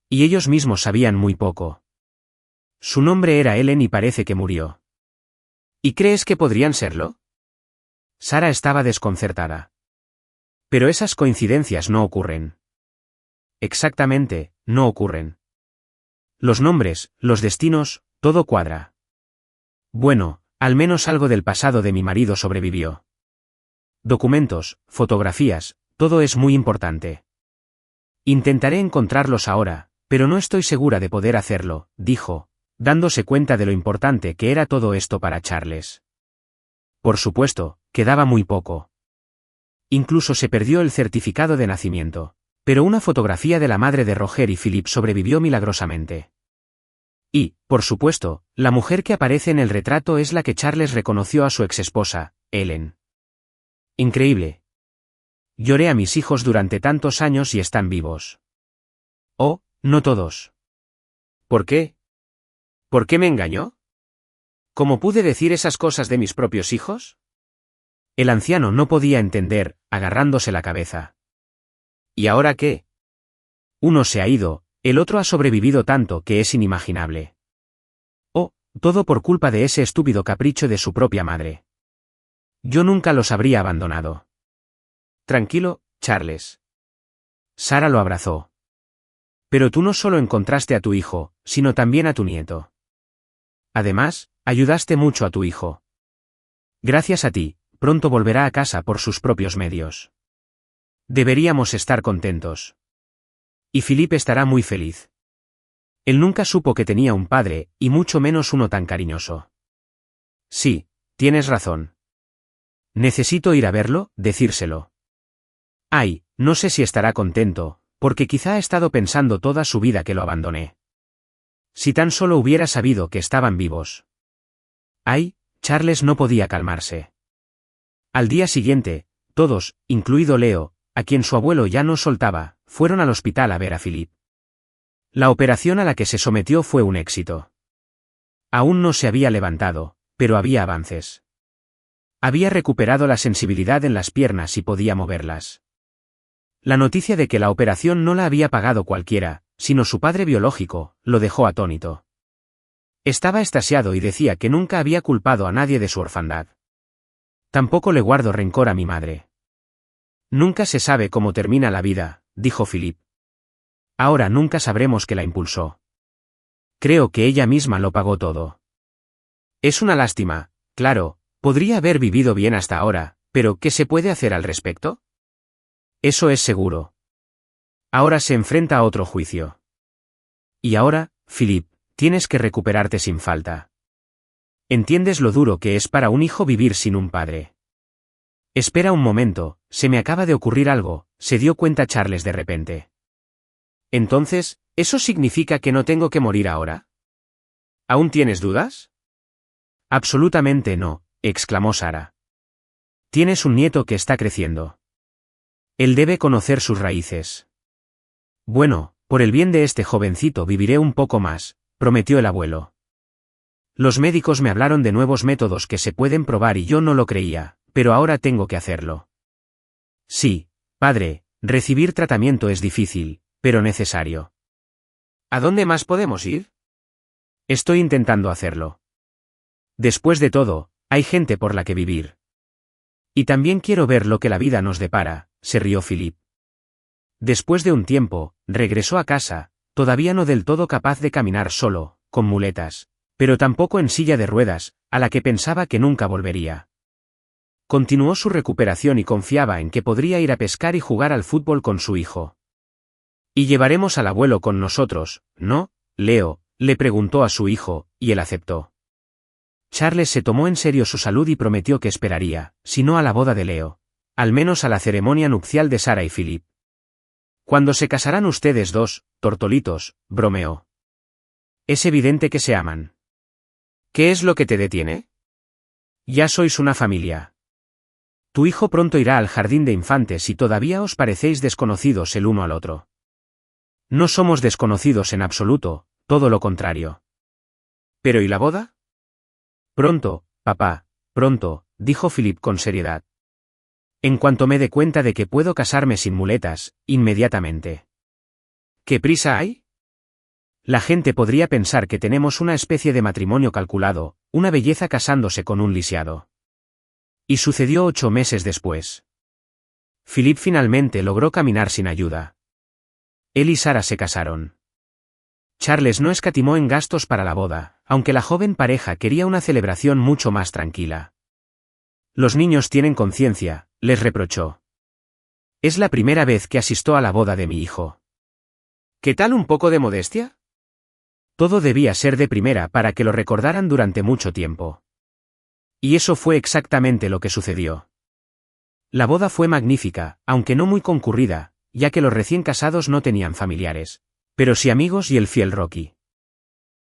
Y ellos mismos sabían muy poco. Su nombre era Ellen y parece que murió. ¿Y crees que podrían serlo? Sara estaba desconcertada. Pero esas coincidencias no ocurren. Exactamente, no ocurren. Los nombres, los destinos, todo cuadra. Bueno, al menos algo del pasado de mi marido sobrevivió. Documentos, fotografías, todo es muy importante. Intentaré encontrarlos ahora, pero no estoy segura de poder hacerlo, dijo, dándose cuenta de lo importante que era todo esto para Charles. Por supuesto, quedaba muy poco. Incluso se perdió el certificado de nacimiento, pero una fotografía de la madre de Roger y Philip sobrevivió milagrosamente. Y, por supuesto, la mujer que aparece en el retrato es la que Charles reconoció a su exesposa, Ellen. Increíble. Lloré a mis hijos durante tantos años y están vivos. Oh, no todos. ¿Por qué? ¿Por qué me engañó? ¿Cómo pude decir esas cosas de mis propios hijos? El anciano no podía entender, agarrándose la cabeza. ¿Y ahora qué? Uno se ha ido, el otro ha sobrevivido tanto que es inimaginable. Oh, todo por culpa de ese estúpido capricho de su propia madre. Yo nunca los habría abandonado. Tranquilo, Charles. Sara lo abrazó. Pero tú no solo encontraste a tu hijo, sino también a tu nieto. Además, ayudaste mucho a tu hijo. Gracias a ti, pronto volverá a casa por sus propios medios. Deberíamos estar contentos. Y Philip estará muy feliz. Él nunca supo que tenía un padre, y mucho menos uno tan cariñoso. Sí, tienes razón. Necesito ir a verlo, decírselo. Ay, no sé si estará contento, porque quizá ha estado pensando toda su vida que lo abandoné. Si tan solo hubiera sabido que estaban vivos. Ay, Charles no podía calmarse. Al día siguiente, todos, incluido Leo, a quien su abuelo ya no soltaba, fueron al hospital a ver a Philip. La operación a la que se sometió fue un éxito. Aún no se había levantado, pero había avances. Había recuperado la sensibilidad en las piernas y podía moverlas. La noticia de que la operación no la había pagado cualquiera, sino su padre biológico, lo dejó atónito. Estaba extasiado y decía que nunca había culpado a nadie de su orfandad. Tampoco le guardo rencor a mi madre. Nunca se sabe cómo termina la vida, dijo Philip. Ahora nunca sabremos qué la impulsó. Creo que ella misma lo pagó todo. Es una lástima, claro, podría haber vivido bien hasta ahora, pero ¿qué se puede hacer al respecto? Eso es seguro. Ahora se enfrenta a otro juicio. Y ahora, Philip, tienes que recuperarte sin falta. ¿Entiendes lo duro que es para un hijo vivir sin un padre? Espera un momento, se me acaba de ocurrir algo, se dio cuenta Charles de repente. Entonces, ¿eso significa que no tengo que morir ahora? ¿Aún tienes dudas? Absolutamente no, exclamó Sara. Tienes un nieto que está creciendo. Él debe conocer sus raíces. Bueno, por el bien de este jovencito viviré un poco más, prometió el abuelo. Los médicos me hablaron de nuevos métodos que se pueden probar y yo no lo creía, pero ahora tengo que hacerlo. Sí, padre, recibir tratamiento es difícil, pero necesario. ¿A dónde más podemos ir? Estoy intentando hacerlo. Después de todo, hay gente por la que vivir. Y también quiero ver lo que la vida nos depara, se rió Philip. Después de un tiempo, regresó a casa, todavía no del todo capaz de caminar solo, con muletas, pero tampoco en silla de ruedas, a la que pensaba que nunca volvería. Continuó su recuperación y confiaba en que podría ir a pescar y jugar al fútbol con su hijo. Y llevaremos al abuelo con nosotros, ¿no, Leo?, le preguntó a su hijo, y él aceptó. Charles se tomó en serio su salud y prometió que esperaría, si no a la boda de Leo, al menos a la ceremonia nupcial de Sara y Philip. Cuando se casarán ustedes dos, tortolitos, bromeó. Es evidente que se aman. ¿Qué es lo que te detiene? Ya sois una familia. Tu hijo pronto irá al jardín de infantes y todavía os parecéis desconocidos el uno al otro. No somos desconocidos en absoluto, todo lo contrario. ¿Pero y la boda? Pronto, papá, pronto, dijo Philip con seriedad. En cuanto me dé cuenta de que puedo casarme sin muletas, inmediatamente. ¿Qué prisa hay? La gente podría pensar que tenemos una especie de matrimonio calculado, una belleza casándose con un lisiado. Y sucedió 8 meses después. Philip finalmente logró caminar sin ayuda. Él y Sara se casaron. Charles no escatimó en gastos para la boda, aunque la joven pareja quería una celebración mucho más tranquila. Los niños tienen conciencia, les reprochó. Es la primera vez que asisto a la boda de mi hijo. ¿Qué tal un poco de modestia? Todo debía ser de primera para que lo recordaran durante mucho tiempo. Y eso fue exactamente lo que sucedió. La boda fue magnífica, aunque no muy concurrida, ya que los recién casados no tenían familiares, pero sí amigos y el fiel Rocky.